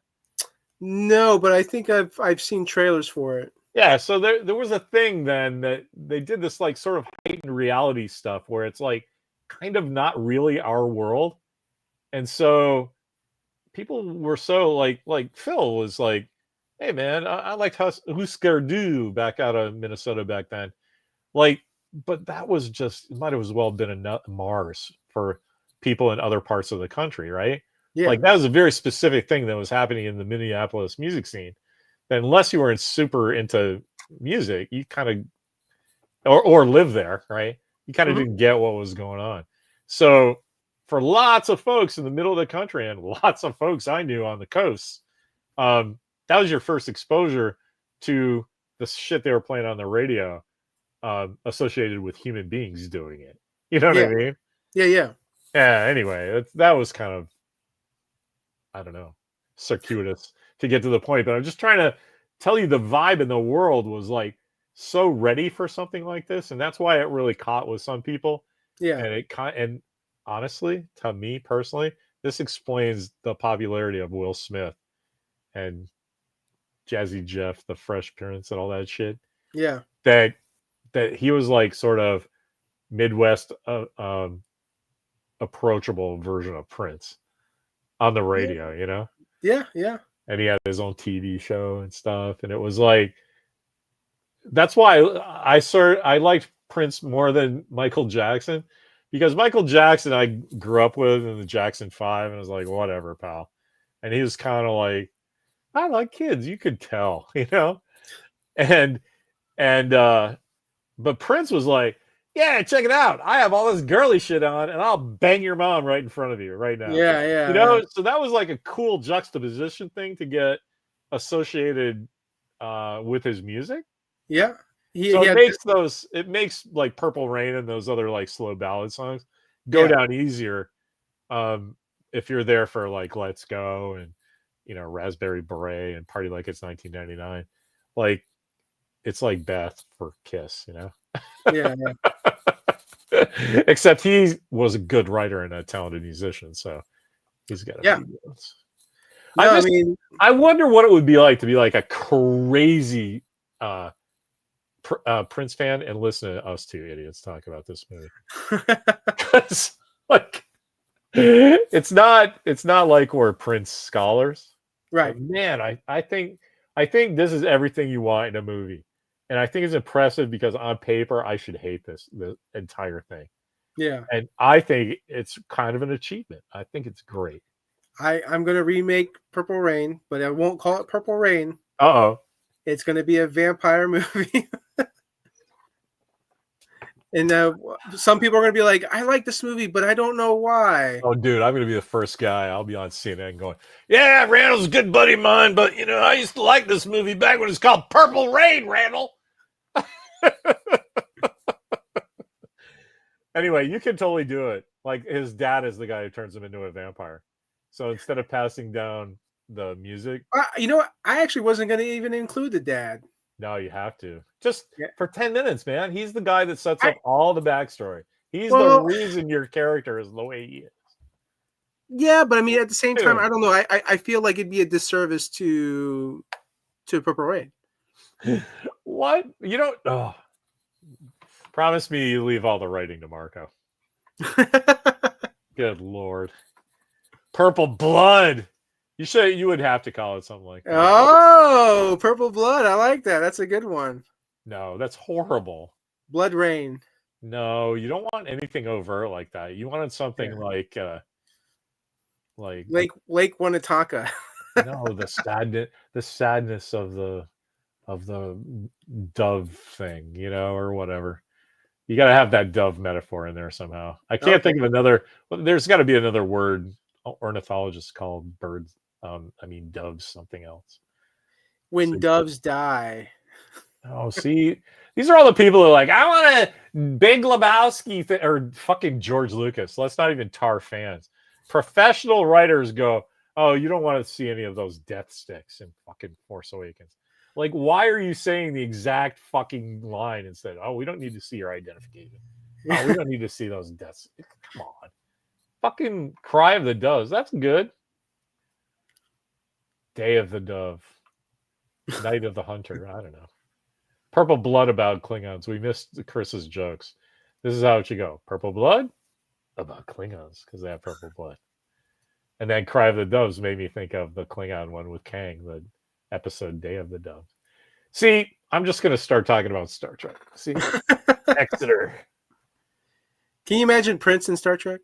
No, but I think I've seen trailers for it. Yeah. So there was a thing then that they did this like sort of heightened reality stuff where it's like kind of not really our world. And so people were so like Phil was like, hey man, I liked Husker Du back out of Minnesota back then. Like, but that was just, it might have as well been a Mars for people in other parts of the country, right? Yeah. Like that was a very specific thing that was happening in the Minneapolis music scene. And unless you were super into music, you kind of, or live there, right? You kind of didn't get what was going on. So for lots of folks in the middle of the country and lots of folks I knew on the coast, that was your first exposure to the shit they were playing on the radio, associated with human beings doing it. You know what I Yeah. mean? Yeah. Yeah. Anyway, that was kind of, I don't know, circuitous to get to the point, but I'm just trying to tell you the vibe in the world was like so ready for something like this, and that's why it really caught with some people. Yeah. And honestly, to me personally, this explains the popularity of Will Smith and Jazzy Jeff, the Fresh Prince, and all that shit. Yeah. That he was like sort of Midwest approachable version of Prince on the radio, you know? Yeah. Yeah. And he had his own TV show and stuff. And it was like, that's why I liked Prince more than Michael Jackson, because Michael Jackson I grew up with in the Jackson 5, and I was like, whatever, pal. And he was kind of like, I like kids, you could tell, you know? And but Prince was like, yeah, check it out. I have all this girly shit on, and I'll bang your mom right in front of you right now. Yeah. Yeah. You know, so that was like a cool juxtaposition thing to get associated with his music. Yeah. So it makes like Purple Rain and those other like slow ballad songs go down easier if you're there for like Let's Go and, you know, Raspberry Beret and Party Like It's 1999. Like, it's like Beth for Kiss, you know? Yeah. Except he was a good writer and a talented musician, so he's got to be good. No, I wonder what it would be like to be like a crazy Prince fan and listen to us two idiots talk about this movie. Because like it's not like we're Prince scholars, right? But man, I think this is everything you want in a movie, and I think it's impressive because on paper I should hate the entire thing. Yeah, and I think it's kind of an achievement. I think it's great. I'm gonna remake Purple Rain, but I won't call it Purple Rain. Uh-oh. It's gonna be a vampire movie. And some people are going to be like, I like this movie, but I don't know why. Oh, dude, I'm going to be the first guy. I'll be on CNN going, yeah, Randall's a good buddy of mine, but, you know, I used to like this movie back when it was called Purple Rain, Randall. Anyway, you can totally do it. Like, his dad is the guy who turns him into a vampire. So instead of passing down the music. You know what? I actually wasn't going to even include the dad. No, you have to. Just for 10 minutes, man. He's the guy that sets up all the backstory. He's the reason your character is the way he is. Yeah, but I mean, at the same time, I don't know. I feel like it'd be a disservice to Purple Rain. What? You don't... Oh. Promise me you leave all the writing to Marco. Good Lord. Purple Blood. You would have to call it something like that. Oh, Purple Blood. I like that. That's a good one. No, that's horrible. Blood Rain. No, you don't want anything overt like that. You wanted something like Lake Wanataka. No, the sadness of the dove thing, you know, or whatever. You got to have that dove metaphor in there somehow. I can't think of another. There's got to be another word ornithologists call birds. Doves, something else. When doves die. Oh, see, these are all the people who are like, I want a Big Lebowski or fucking George Lucas. Let's not even tar fans. Professional writers go, oh, you don't want to see any of those death sticks in fucking Force Awakens. Like, why are you saying the exact fucking line instead? Oh, we don't need to see your identification. Oh, we don't need to see those deaths. Come on. Fucking Cry of the Doves. That's good. Day of the Dove. Night of the Hunter. I don't know. Purple Blood about Klingons. We missed Chris's jokes. This is how it should go. Purple Blood about Klingons because they have purple blood. And then Cry of the Doves made me think of the Klingon one with Kang, the episode Day of the Dove. See, I'm just going to start talking about Star Trek. See? Exeter. Can you imagine Prince in Star Trek?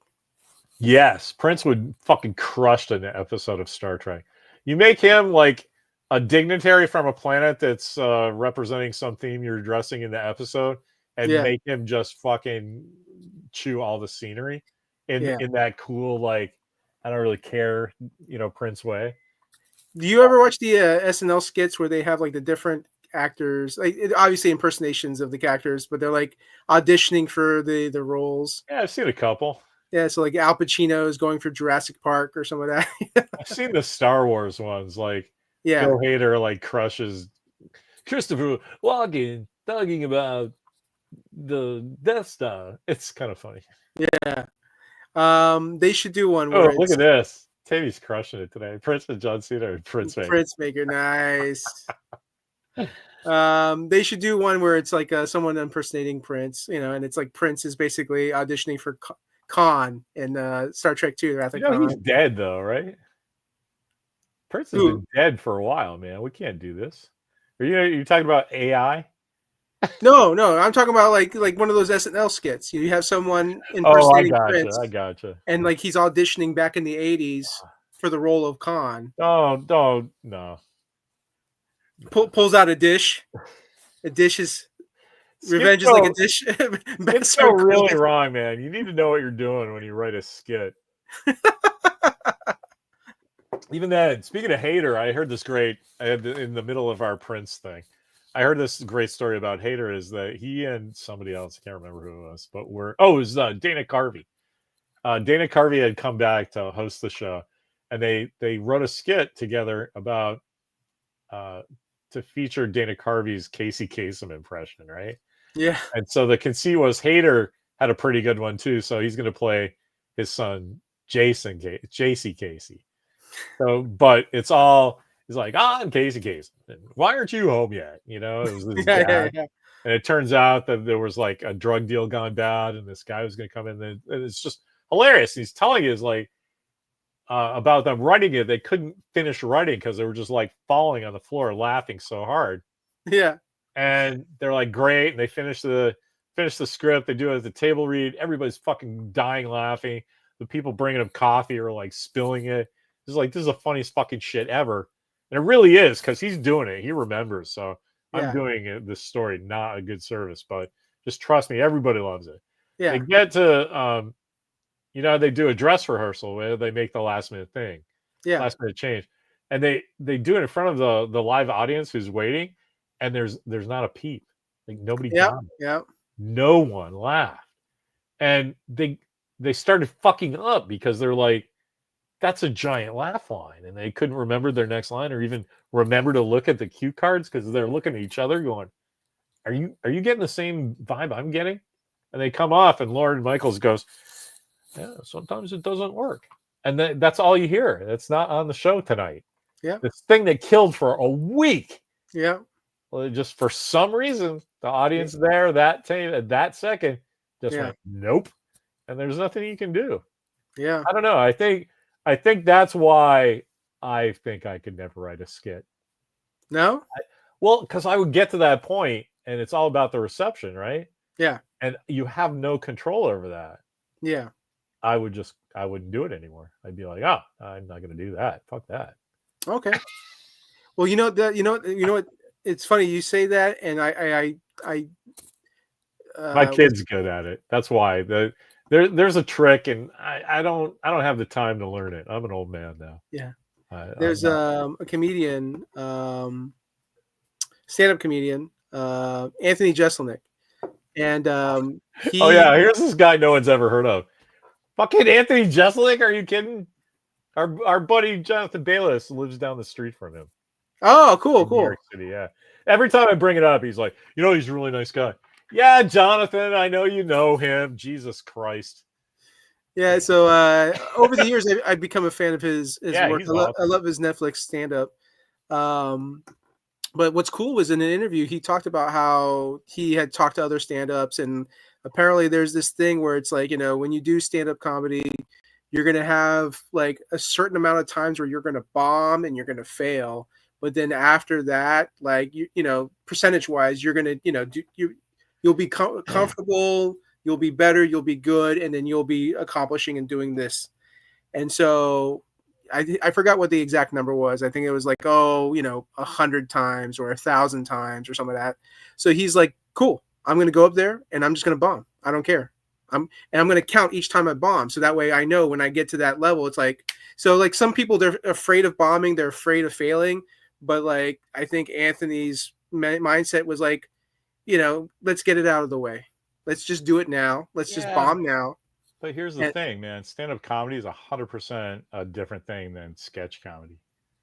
Yes. Prince would fucking crush an episode of Star Trek. You make him like a dignitary from a planet that's representing some theme you're addressing in the episode and make him just fucking chew all the scenery in that cool, like, I don't really care, Prince way. Do you ever watch the SNL skits where they have like the different actors, like obviously impersonations of the characters, but they're like auditioning for the roles? Yeah, I've seen a couple. Yeah, so like Al Pacino is going for Jurassic Park or some of that. I've seen the Star Wars ones, like Yeah, Bill Hader like crushes Christopher Walken talking about the Death Star. It's kind of funny. yeah. They should do one Oh, where look it's at this. Tammy's crushing it today. Prince and John Cena and Prince Maker. Prince Maker. Nice. They should do one where it's like someone impersonating Prince, and it's like Prince is basically auditioning for Khan in Star Trek 2, Wrath of Khan. He's dead though, right? Prince has been dead for a while, man. We can't do this. Are you talking about AI? No, I'm talking about like one of those SNL skits. You have someone impersonating Prince, I gotcha. and like he's auditioning back in the 80s for the role of Khan. No. Pulls out a dish. A dish is revenge is like a dish. It's so really wrong, man. You need to know what you're doing when you write a skit. Even then, speaking of Hader, I heard this great in the middle of our Prince thing. I heard this great story about Hader is that he and somebody else, I can't remember who it was, but it was Dana Carvey. Dana Carvey had come back to host the show, and they wrote a skit together about to feature Dana Carvey's Casey Kasem impression, right? Yeah. And so the conceit was Hader had a pretty good one too, so he's going to play his son JC Casey. So, but it's all he's like, I'm Casey Kasem. Why aren't you home yet? It was his dad. Yeah. And it turns out that there was like a drug deal gone bad, and this guy was going to come in, and it's just hilarious. He's telling you is like about them writing it. They couldn't finish writing because they were just like falling on the floor, laughing so hard. Yeah. And they're like, great. And they finish the script. They do it at the table read. Everybody's fucking dying laughing. The people bringing him coffee are like spilling it. It's like, this is the funniest fucking shit ever. And it really is, because he's doing it. He remembers. So I'm doing this story, not a good service, but just trust me, everybody loves it. Yeah. They get to, they do a dress rehearsal where they make the last minute thing. Yeah. Last minute change. And they do it in front of the live audience who's waiting. And there's not a peep. Like nobody got it. Yeah. No one laughed. And they started fucking up because they're like, that's a giant laugh line. And they couldn't remember their next line or even remember to look at the cue cards because they're looking at each other going, are you getting the same vibe I'm getting? And they come off and Lauren Michaels goes, yeah, sometimes it doesn't work. And that's all you hear. That's not on the show tonight. Yeah. This thing that killed for a week. Yeah. Well, just for some reason, the audience there that second just went, nope. And there's nothing you can do. Yeah. I don't know. I think that's why I think I could never write a skit. No? Because I would get to that point and it's all about the reception, right? Yeah. And you have no control over that. Yeah. I wouldn't do it anymore. I'd be like, oh, I'm not going to do that. Fuck that. Okay. Well, you know what? It's funny you say that, and I my kid's good at it. That's why there's a trick, and I don't have the time to learn it. I'm an old man now. Yeah. There's a comedian, stand-up comedian, Anthony Jeselnik, and here's this guy no one's ever heard of. Fucking Anthony Jeselnik? Are you kidding? Our buddy Jonathan Bayless lives down the street from him. Oh, cool. New York City, yeah. Every time I bring it up, he's like, he's a really nice guy. Yeah, Jonathan, I know you know him. Jesus Christ. Yeah, so over the years, I've become a fan of his work. I love his Netflix stand-up. But what's cool was in an interview, he talked about how he had talked to other stand-ups, and apparently there's this thing where it's like, when you do stand-up comedy, you're going to have like a certain amount of times where you're going to bomb and you're going to fail. But then after that, like, percentage wise, you're going to, you'll be comfortable, you'll be better, you'll be good. And then you'll be accomplishing and doing this. And so I forgot what the exact number was. I think it was like, 100 times or 1,000 times or some of that. So he's like, cool, I'm going to go up there and I'm just going to bomb. I don't care. I'm going to count each time I bomb. So that way I know when I get to that level, it's like, So like some people, they're afraid of bombing, they're afraid of failing, but like I think Anthony's mindset was like, let's get it out of the way. Let's just do it now. Let's just Yeah, bomb now. but here's the And thing, man. Stand-up comedy is 100% a different thing than sketch comedy.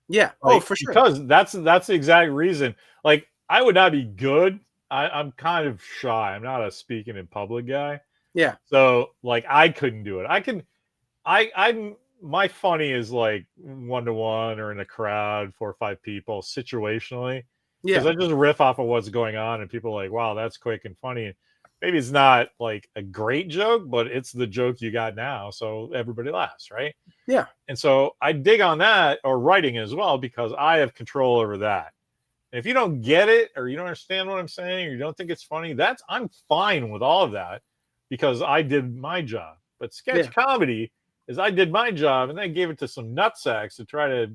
yeah, oh Right? for sure. Because that's the exact reason. Like, I would not be good. I'm kind of shy. I'm not a speaking in public guy. Yeah, So like I couldn't do it. I'm my funny is like 1-to-1 or in a crowd, 4 or 5 people, situationally. Because yeah, I just riff off of what's going on and people are like, wow, that's quick and funny. Maybe it's not like a great joke, but it's the joke you got now. So everybody laughs, right? yeah, And so I dig on that, or writing as well, because I have control over that. And if you don't get it, or you don't understand what I'm saying, or you don't think it's funny, I'm fine with all of that because I did my job. But sketch yeah, comedy is I did my job and then gave it to some nutsacks to try to,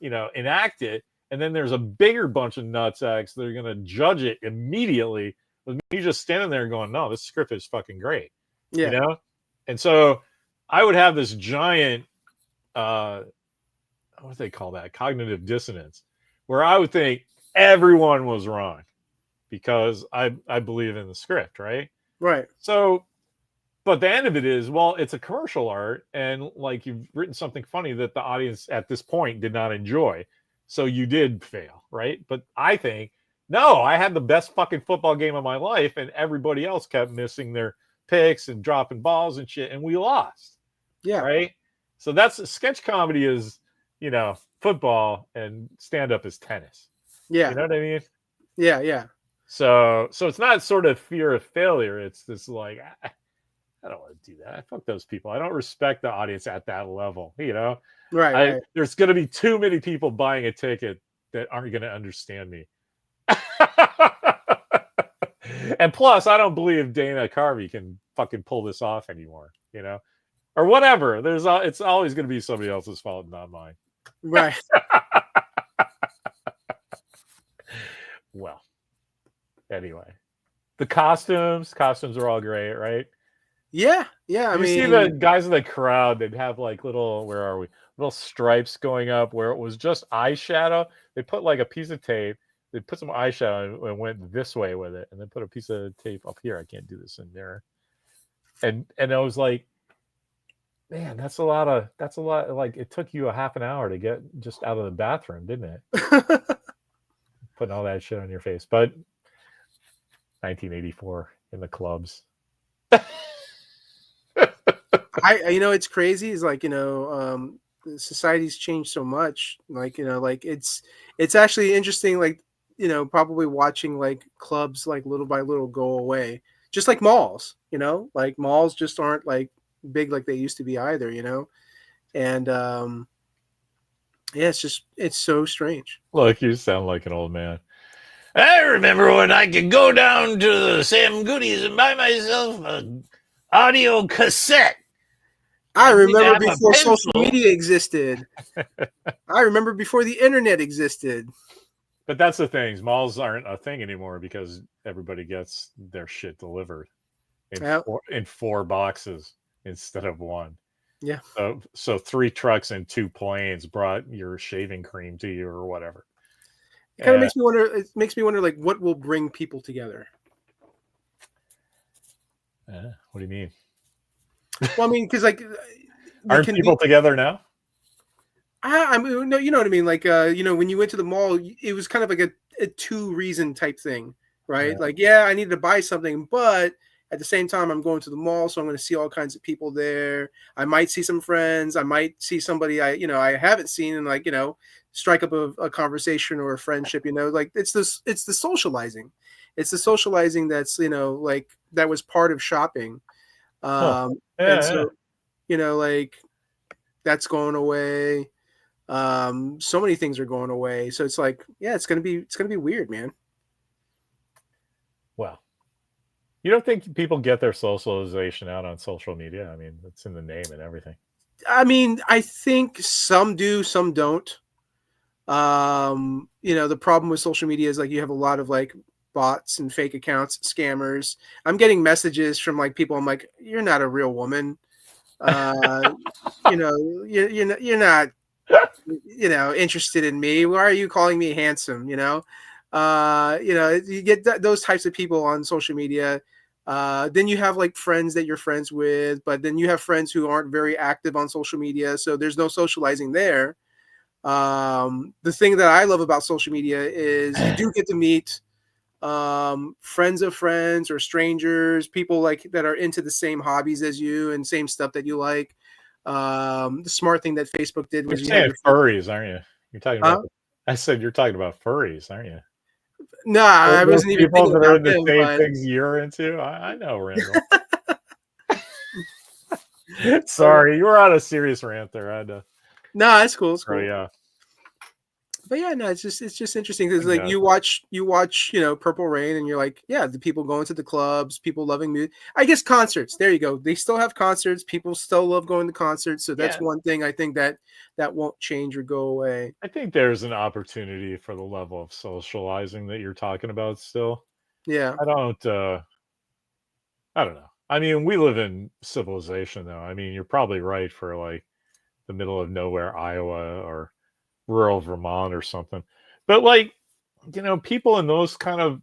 enact it. And then there's a bigger bunch of nutsacks that are going to judge it immediately with me just standing there going, no, this script is fucking great, yeah, And so I would have this giant, what do they call that? Cognitive dissonance, where I would think everyone was wrong because I believe in the script, right? right. So, but the end of it is, well, it's a commercial art, and like you've written something funny that the audience at this point did not enjoy. So you did fail, right? But I think, no, I had the best fucking football game of my life, and everybody else kept missing their picks and dropping balls and shit, and we lost. Yeah, Right? So that's sketch comedy is, football, and stand up is tennis. yeah, You know what I mean? yeah, yeah. So it's not sort of fear of failure. It's this like, I don't want to do that. Fuck those people. I don't respect the audience at that level. Right, right. There's going to be too many people buying a ticket that aren't going to understand me. And plus, I don't believe Dana Carvey can fucking pull this off anymore. Or whatever. It's always going to be somebody else's fault, not mine. Right. Well, anyway, the costumes are all great, right? Yeah, yeah. I You mean, see the guys in the crowd, they'd have like where are we? Little stripes going up where it was just eyeshadow. They put like a piece of tape, they put some eyeshadow and went this way with it, and then put a piece of tape up here. I can't do this in there. And I was like, man, that's a lot. Like it took you a half an hour to get just out of the bathroom, didn't it? Putting all that shit on your face. But 1984 in the clubs. it's crazy. Is like, society's changed so much. Like, like it's actually interesting. Like, probably watching like clubs like little by little go away, just like malls. Like malls just aren't like big like they used to be either. And yeah, it's so strange. Look, you sound like an old man. I remember when I could go down to the Sam Goodies and buy myself an audio cassette. I remember before social media existed. I remember before the internet existed. But that's the thing. Malls aren't a thing anymore because everybody gets their shit delivered in 4 boxes instead of 1. Yeah. So 3 trucks and 2 planes brought your shaving cream to you or whatever. It kind of makes me wonder. It makes me wonder, like, what will bring people together. What do you mean? Well, I mean, because like, aren't people together now? I mean, no, you know what I mean. Like, when you went to the mall, it was kind of like a 2-reason type thing, right? Yeah. Like, yeah, I needed to buy something, but at the same time, I'm going to the mall, so I'm going to see all kinds of people there. I might see some friends. I might see somebody I haven't seen, and like, strike up a conversation or a friendship. Like it's the socializing. It's the socializing that's like that was part of shopping. And so, like that's going away. So many things are going away. So it's like, yeah, it's gonna be weird, man. Well, you don't think people get their socialization out on social media? I mean, it's in the name and everything. I mean, I think some do, some don't. The problem with social media is like you have a lot of like bots and fake accounts, scammers. I'm getting messages from like people. I'm like, you're not a real woman. Uh, you're not interested in me. Why are you calling me handsome? You get those types of people on social media. Then you have like friends that you're friends with, but then you have friends who aren't very active on social media, so there's no socializing there. The thing that I love about social media is you do get to meet friends of friends or strangers, people like that are into the same hobbies as you and same stuff that you like. The smart thing that Facebook did You're was you had saying your furries, aren't you? You're talking about. huh? I said you're talking about furries, aren't you? No, I Those wasn't even people thinking that are about in the them, same but things you're into. I know, Randall. but Sorry, you were on a serious rant there. I had to no, it's cool, it's throw cool. you off. But yeah, no, it's just interesting because I like guess. you watch Purple Rain and you're like, yeah, the people going to the clubs, people loving music. I guess concerts. There you go. They still have concerts. People still love going to concerts. So that's Yeah, one thing I think that won't change or go away. I think there's an opportunity for the level of socializing that you're talking about still. Yeah. I don't. I don't know. I mean, we live in civilization, though. I mean, you're probably right for like the middle of nowhere, Iowa, or rural Vermont or something. But like, people in those kind of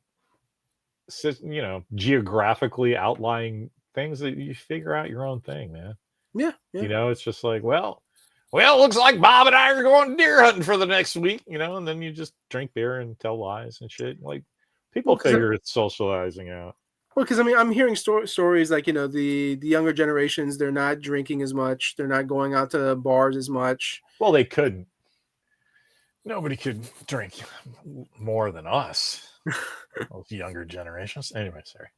geographically outlying things that you figure out your own thing, man. Yeah. Yeah. It's just like, well, looks like Bob and I are going deer hunting for the next week, and then you just drink beer and tell lies and shit. Like, Well, people because figure it's socializing out. I mean, I'm hearing stories like the younger generations. They're not drinking as much. They're not going out to bars as much. Well, they couldn't. Nobody could drink more than us. Those younger generations. Anyway, sorry.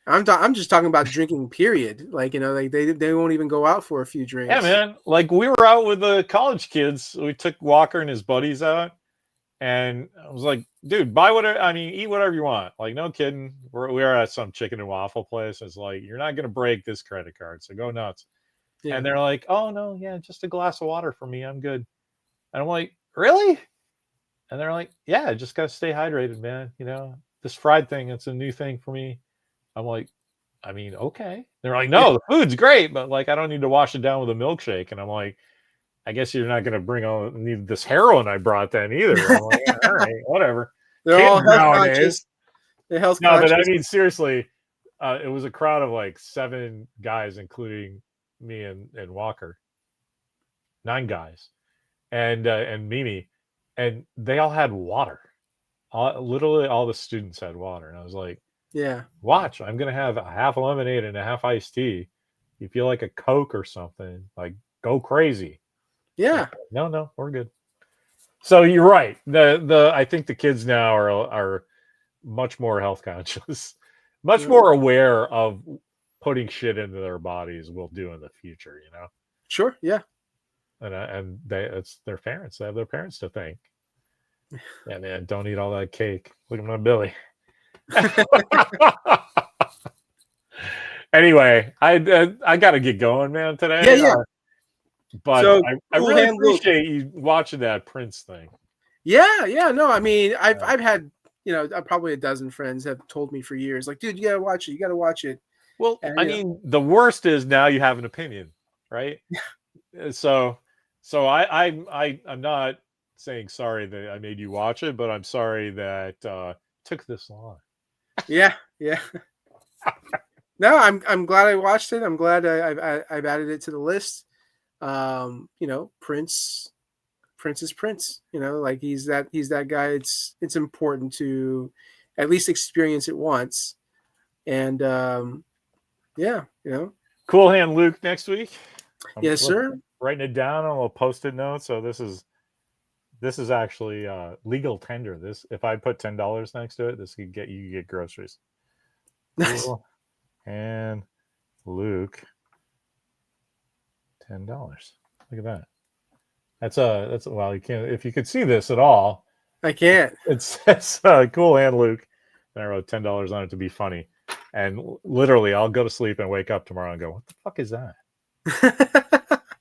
I'm just talking about drinking. Period. Like like they won't even go out for a few Yeah, drinks. man. Like, we were out with the college kids. We took Walker and his buddies out, and I was like, dude, buy whatever. I mean, eat whatever you want. Like, no kidding. We were at some chicken and waffle place. It's like, you're not gonna break this credit card, so go nuts. Yeah. And they're like, oh no, yeah, just a glass of water for me. I'm good. And I'm like, really? And they're like, yeah, just gotta stay hydrated, man. This fried thing, it's a new thing for me. I'm like, I mean, okay. They're like, Yeah. no, the food's great, but like, I don't need to wash it down with a milkshake. And I'm like, I guess you're not gonna need this heroin I brought then either. I'm like, all right, whatever. They're Kids all health nowadays. conscious. They're health No, but I conscious. mean, seriously, it was a crowd of like 7 guys, including me and Walker. 9 guys, and Mimi, and they all had water. Literally, all the students had water, and I was like, Yeah. "Watch, I'm gonna have a half lemonade and a half iced tea. You feel like a Coke or something, like go crazy." Yeah. No, we're good. So you're right. I think the kids now are much more health conscious, much Yeah. more aware of putting shit into their bodies will do in the future. Sure. Yeah. And it's their parents. They have their parents to thank. Yeah, man, don't eat all that cake. Look at my belly. Anyway, I got to get going, man, Yeah. today. Yeah. But So I cool really hand Luke. appreciate you watching that Prince thing. Yeah. Yeah. No, I mean, I've had probably a dozen friends have told me for years, like, dude, you gotta watch it. You gotta watch it. Well, And I mean, the worst is now you have an opinion, right? So I'm not saying sorry that I made you watch it, but I'm sorry that took this long. yeah. Yeah. No, I'm glad I watched it. I'm glad I've added it to the list. Prince is Prince. Like he's that guy. It's important to at least experience it once. And yeah, Cool hand Luke next week. I'm yes, sir. writing it down on a little post-it note. So this is actually legal tender. This, if I put $10 next to it, this could get you get groceries. Nice. Cool. And Luke, $10. Look at that. That's well, you can't, if you could see this at all. I can't. It says cool hand Luke, and I wrote $10 on it to be funny. And literally, I'll go to sleep and wake up tomorrow and go, "What the fuck is that?"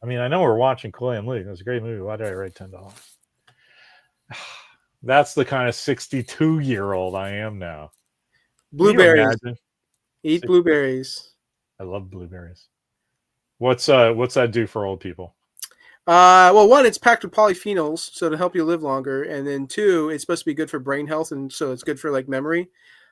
I mean, I know we're watching Cool Hand Luke. It's a great movie. Why did I write $10? That's the kind of 62-year-old I am now. Blueberries. Can you imagine? Eat blueberries. I love blueberries. What's that do for old people? Well, one, it's packed with polyphenols, so to help you live longer, and then two, it's supposed to be good for brain health, and so it's good for like memory.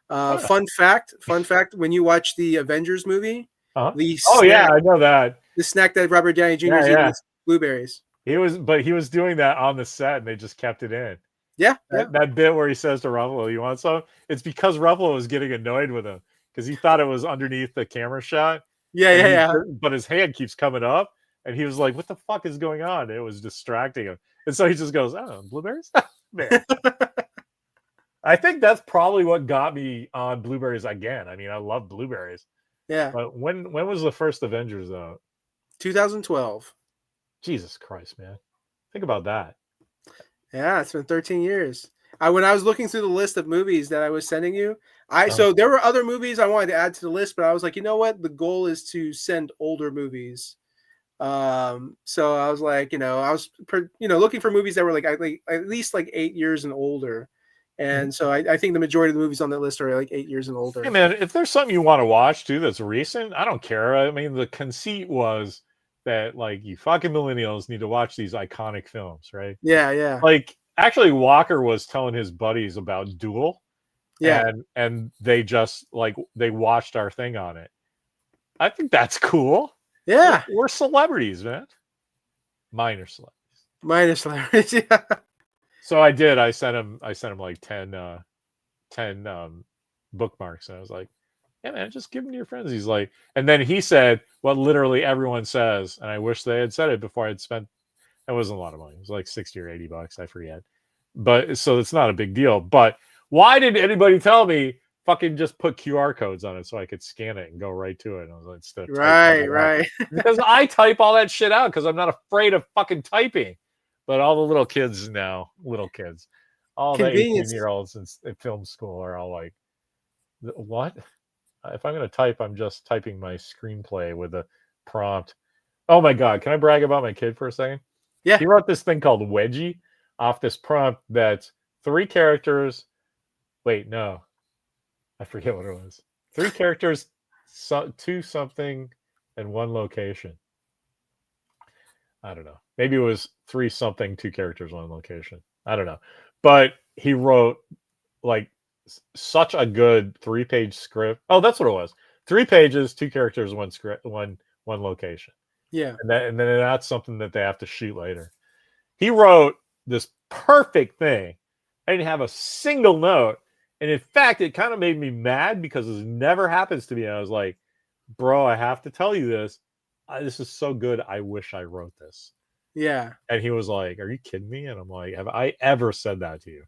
Oh, Fun fact: when you watch the Avengers movie, uh-huh. the Oh yeah, snack, I know that. the snack that Robert Downey Jr. Yeah, is eating yeah. is blueberries. He was doing that on the set, and they just kept it in. Yeah, yeah, That bit where he says to Ruffalo, "You want some?" It's because Ruffalo was getting annoyed with him because he thought it was underneath the camera shot, yeah, and yeah, yeah. but his hand keeps coming up, and he was like, "What the fuck is going on?" It was distracting him, and so he just goes, "Oh, blueberries, man." I think that's probably what got me on blueberries again. I mean, I love blueberries, Yeah. but when was the first Avengers out? 2012. Jesus Christ, man! Think about that. Yeah, it's been 13 years. When I was looking through the list of movies that I was sending you, Uh, so there were other movies I wanted to add to the list, but I was like, you know what? The goal is to send older movies. So I was like, looking for movies that were like at least like 8 years and older. mhm. And so I think the majority of the movies on that list are like 8 years and Hey older. man, if there's something you want to watch too that's recent, I don't care. I mean, the conceit was that like you fucking millennials need to watch these iconic films, right? Yeah, yeah, Like actually Walker was telling his buddies about Duel yeah, and they just like they watched our thing on it. I think that's cool. yeah. We're celebrities, man. Minor celebrities. Minus celebrities. Yeah. So I did. I sent him like 10 bookmarks and I was like, yeah, man, just give them to your friends. He's like, and then he said what literally everyone says, and I wish they had said it before I'd spent. It wasn't a lot of money. It was like $60 or $80. I forget. But so it's not a big deal. But why did anybody tell me fucking just put QR codes on it so I could scan it and go right to it? And I was like, instead of typing all Right, that out. right. Because I type all that shit out because I'm not afraid of fucking typing. But all the little kids now, all the 18 Convenience. year olds in film school are all like, what? If I'm going to type, I'm just typing my screenplay with a prompt. Oh my God. Can I brag about my kid for a second? Yeah. He wrote this thing called Wedgie off this prompt that's 3 characters. Wait, no. I forget what it was. 3 characters, 2 something, and 1 location. I don't know. Maybe it was 3 something, 2 characters, 1 location. I don't know. But he wrote like such a good 3-page script. Oh, that's what it was. 3 pages, 2 characters, 1 script, one location. Yeah. And then that's something that they have to shoot later. He wrote this perfect thing. I didn't have a single note. And in fact, it kind of made me mad because this never happens to me. I was like, bro, I have to tell you this. This is so good. I wish I wrote this. Yeah. And he was like, are you kidding me? And I'm like, have I ever said that to you?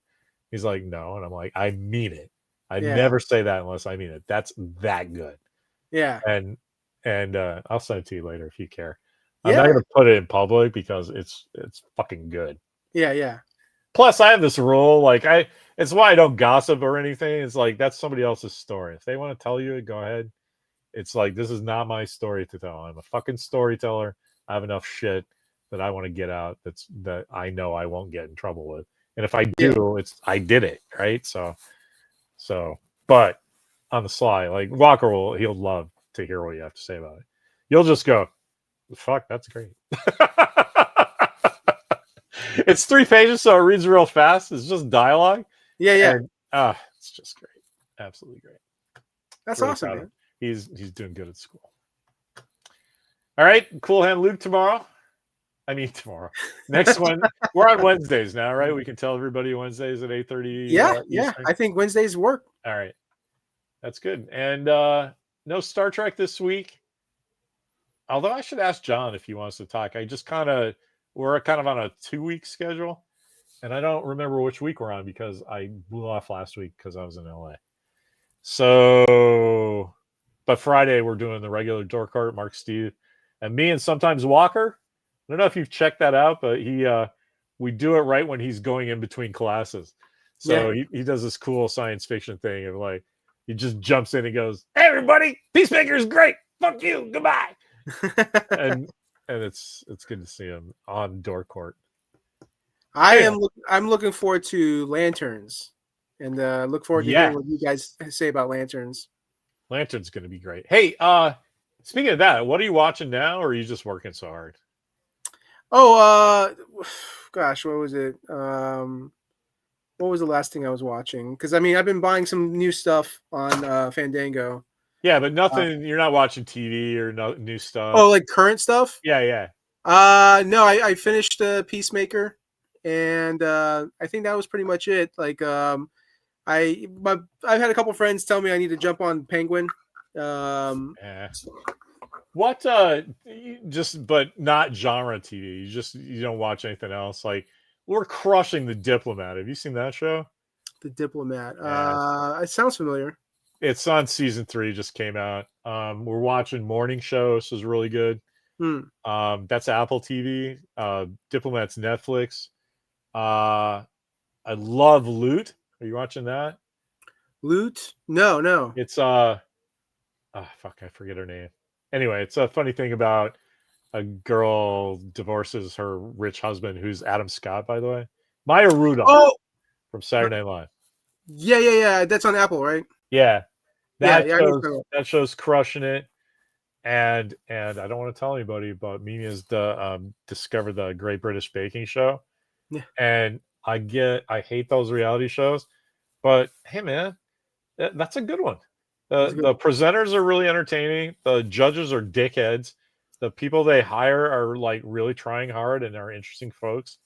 He's like, no. And I'm like, I mean it. I Yeah. never say that unless I mean it. That's that good. Yeah. And I'll send it to you later if you care. I'm not Yeah. gonna put it in public because it's fucking good. Yeah. Yeah. Plus, I have this rule, like it's why I don't gossip or anything. It's like that's somebody else's story. If they want to tell you it, go ahead. It's like this is not my story to tell. I'm a fucking storyteller. I have enough shit that I want to get out that I know I won't get in trouble with. And if I Yeah. do, I did it, right? So but on the sly, like Walker he'll love to hear what you have to say about it. You'll just go, fuck, that's great. It's 3 pages, so it reads real fast. It's just dialogue. Yeah. Yeah. And it's just great. Absolutely great. That's Really awesome, proud of man. him. He's doing good at school. All right, Cool Hand Luke tomorrow. I mean tomorrow. Next one. We're on Wednesdays now, right? We can tell everybody Wednesdays at 8:30. Yeah. Yeah. Eastern. I think Wednesdays work. All right. That's good. And no Star Trek this week. Although I should ask John if he wants to talk. We're kind of on a 2-week schedule. And I don't remember which week we're on because I blew off last week because I was in LA. So, but Friday we're doing the regular DORK COURT, Mark, Steve, and me, and sometimes Walker. I don't know if you've checked that out, but we do it right when he's going in between classes. So he does this cool science fiction thing of like he just jumps in and goes, "Hey everybody, Peacemaker is great. Fuck you, goodbye." and it's good to see him on DORK COURT. I'm looking forward to Lanterns, and look forward to hearing what you guys say about Lanterns. Lantern's going to be great. Hey, Speaking of that, what are you watching now, or are you just working so hard? Oh, gosh, what was it? What was the last thing I was watching? Because I mean, I've been buying some new stuff on Fandango. Yeah, but nothing. You're not watching TV or no new stuff. Oh, like current stuff? Yeah, yeah. No, I finished Peacemaker, and I think that was pretty much it. Like, I've had a couple friends tell me I need to jump on Penguin. Yeah. What just but not genre TV. You don't watch anything else. Like we're crushing The Diplomat. Have you seen that show? The Diplomat. Yeah. It sounds familiar. It's on season 3, just came out. We're watching Morning Show, so it's really good. That's Apple TV. Diplomat's Netflix. I love Loot. Are you watching that? Loot? No. It's oh fuck, I forget her name. Anyway, it's a funny thing about a girl divorces her rich husband, who's Adam Scott, by the way. Maya Rudolph from Saturday Night Live. Yeah. That's on Apple, right? Yeah. That that show's crushing it. And I don't want to tell anybody, but Mimi has discovered the Great British Baking Show. Yeah. And I hate those reality shows, but hey man, that's a good one. The presenters are really entertaining. The judges are dickheads. The people they hire are like really trying hard and are interesting folks.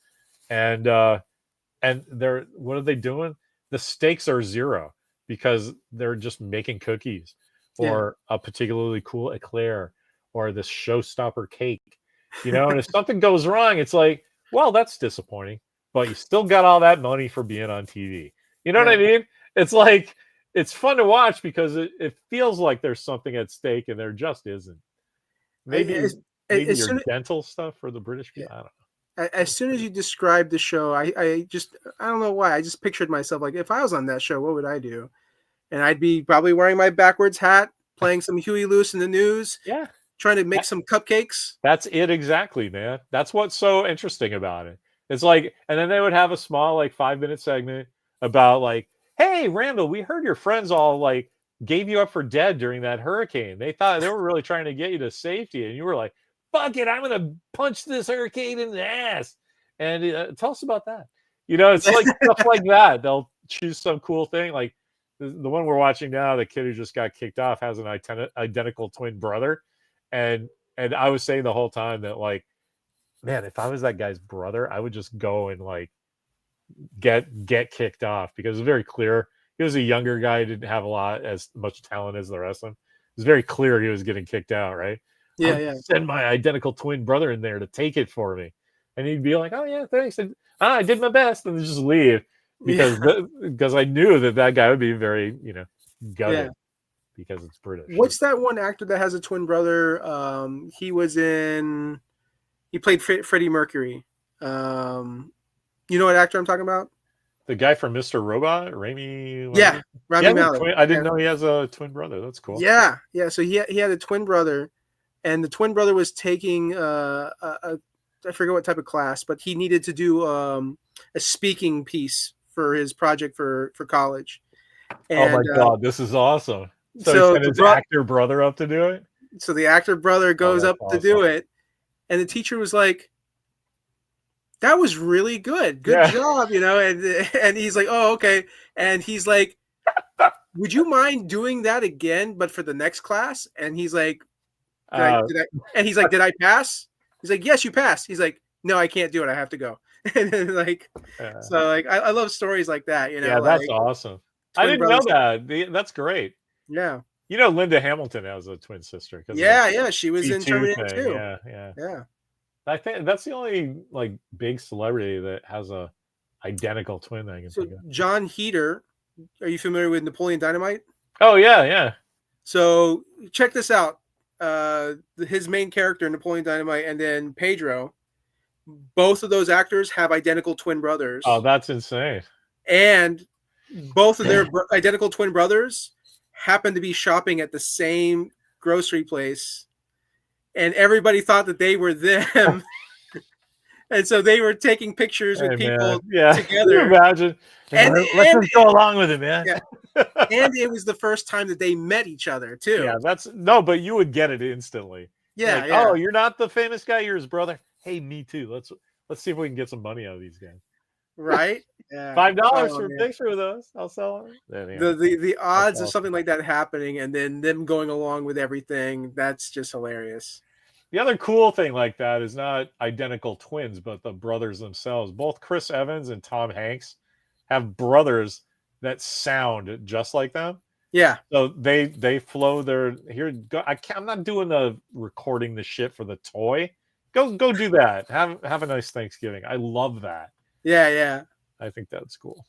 And they're what are they doing? The stakes are zero because they're just making cookies or a particularly cool eclair or this showstopper cake. And if something goes wrong, it's like, well, that's disappointing. But you still got all that money for being on TV. You know what I mean? It's like it's fun to watch because it feels like there's something at stake and there just isn't. Maybe your dental stuff for the British people. I don't know. As soon as you described the show, I don't know why. I just pictured myself like, if I was on that show, what would I do? And I'd be probably wearing my backwards hat, playing some Huey Lewis in the News. Yeah. Trying to make some cupcakes. That's it exactly, man. That's what's so interesting about it. It's like, and then they would have a small, like 5-minute segment about like, hey, Randall, we heard your friends all like gave you up for dead during that hurricane. They thought they were really trying to get you to safety. And you were like, fuck it, I'm going to punch this hurricane in the ass. And tell us about that. It's like stuff like that. They'll choose some cool thing. Like the one we're watching now, the kid who just got kicked off has an identical twin brother. And I was saying the whole time that like, man, if I was that guy's brother, I would just go and like get kicked off because it's very clear he was a younger guy, didn't have as much talent as the rest of them. It was very clear he was getting kicked out, right? Yeah. Send my identical twin brother in there to take it for me, and he'd be like, "Oh yeah, thanks," and I did my best, and just leave because I knew that guy would be very gutted because it's British. What's that one actor that has a twin brother? He played Freddie Mercury. You know what actor I'm talking about? The guy from Mr. Robot, Rami. Rami Malek. I didn't know he has a twin brother. That's cool. Yeah. So he had a twin brother, and the twin brother was taking I forget what type of class, but he needed to do a speaking piece for his project for college. And, oh my god, this is awesome! So he sent his actor brother up to do it. So the actor brother goes up to do it, and the teacher was like, that was really good. Good job, and he's like, oh, okay. And he's like, would you mind doing that again, but for the next class? And he's like, did I pass? He's like, yes, you passed. He's like, no, I can't do it. I have to go. And then, so like, I love stories like that, Yeah, that's awesome. I didn't know that. That's great. Yeah. Linda Hamilton has a twin sister. Yeah. She was in Terminator 2. Yeah. I think that's the only like big celebrity that has a identical twin that I can think of. John Heder, are you familiar with Napoleon Dynamite? Oh yeah. So check this out. His main character, Napoleon Dynamite, and then Pedro, both of those actors have identical twin brothers. Oh, that's insane. And both of their identical twin brothers happen to be shopping at the same grocery place. And everybody thought that they were them. And so they were taking pictures with people together. Can you imagine? Let's just go along with it, man. Yeah. And it was the first time that they met each other too. Yeah, that's no, but you would get it instantly. Yeah, Like, yeah. oh, you're not the famous guy, you're his brother. Hey, me too. Let's see if we can get some money out of these guys. Right? Yeah. $5 Oh for a man. picture with us. I'll sell it. Anyway, The that's odds of awesome. something like that happening and then them going along with everything, that's just hilarious. The other cool thing like that is not identical twins, but the brothers themselves. Both Chris Evans and Tom Hanks have brothers that sound just like them. Yeah. So they flow their here. Go, I'm not doing the recording the shit for the toy. Go do that. Have a nice Thanksgiving. I love that. Yeah, yeah. I think that's cool.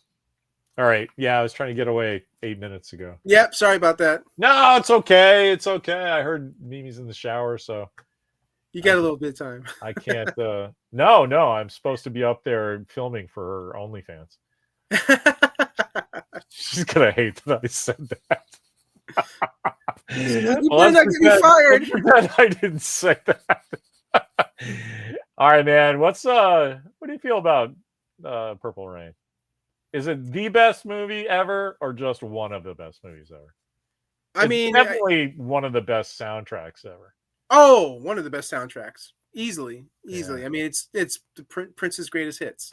All right. Yeah, I was trying to get away 8 minutes ago. Yep, sorry about that. No, it's okay. It's okay. I heard Mimi's in the shower, so You got a little bit of time. I can't. No, I'm supposed to be up there filming for her OnlyFans. She's gonna hate that I said that. You better not get me fired. I didn't say that. All right, man. What do you feel about Purple Rain? Is it the best movie ever, or just one of the best movies ever? I It's mean, definitely one of the best soundtracks ever. oh, one of the best soundtracks, easily. Yeah. I mean, it's the Prince's greatest hits.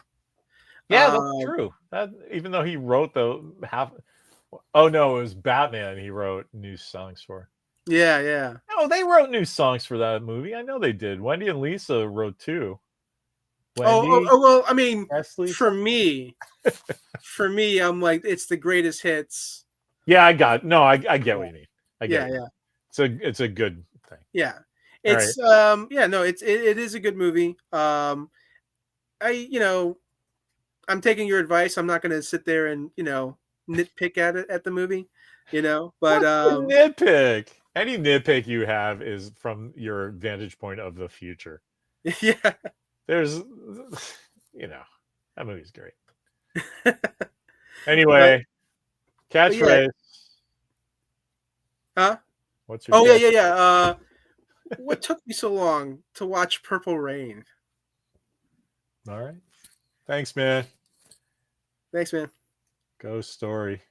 Yeah, that's true. That even though he wrote the half. Oh no, it was Batman. He wrote new songs for. Yeah, yeah. No, they wrote new songs for that movie. I know they did. Wendy and Lisa wrote too. Wendy, Well, I mean, Leslie. for me, I'm like, it's the greatest hits. Yeah, I get what you mean. I get yeah. It's a good thing. Yeah. All It's yeah, no, it is a good movie. I'm taking your advice. I'm not gonna sit there and, nitpick at the movie, but What's the nitpick? Any nitpick you have is from your vantage point of the future. yeah. There's that movie's great. Anyway, catchphrase. Huh? What's your Oh yeah. What took me so long to watch Purple Rain? All right. Thanks, man. Thanks, man. Ghost story.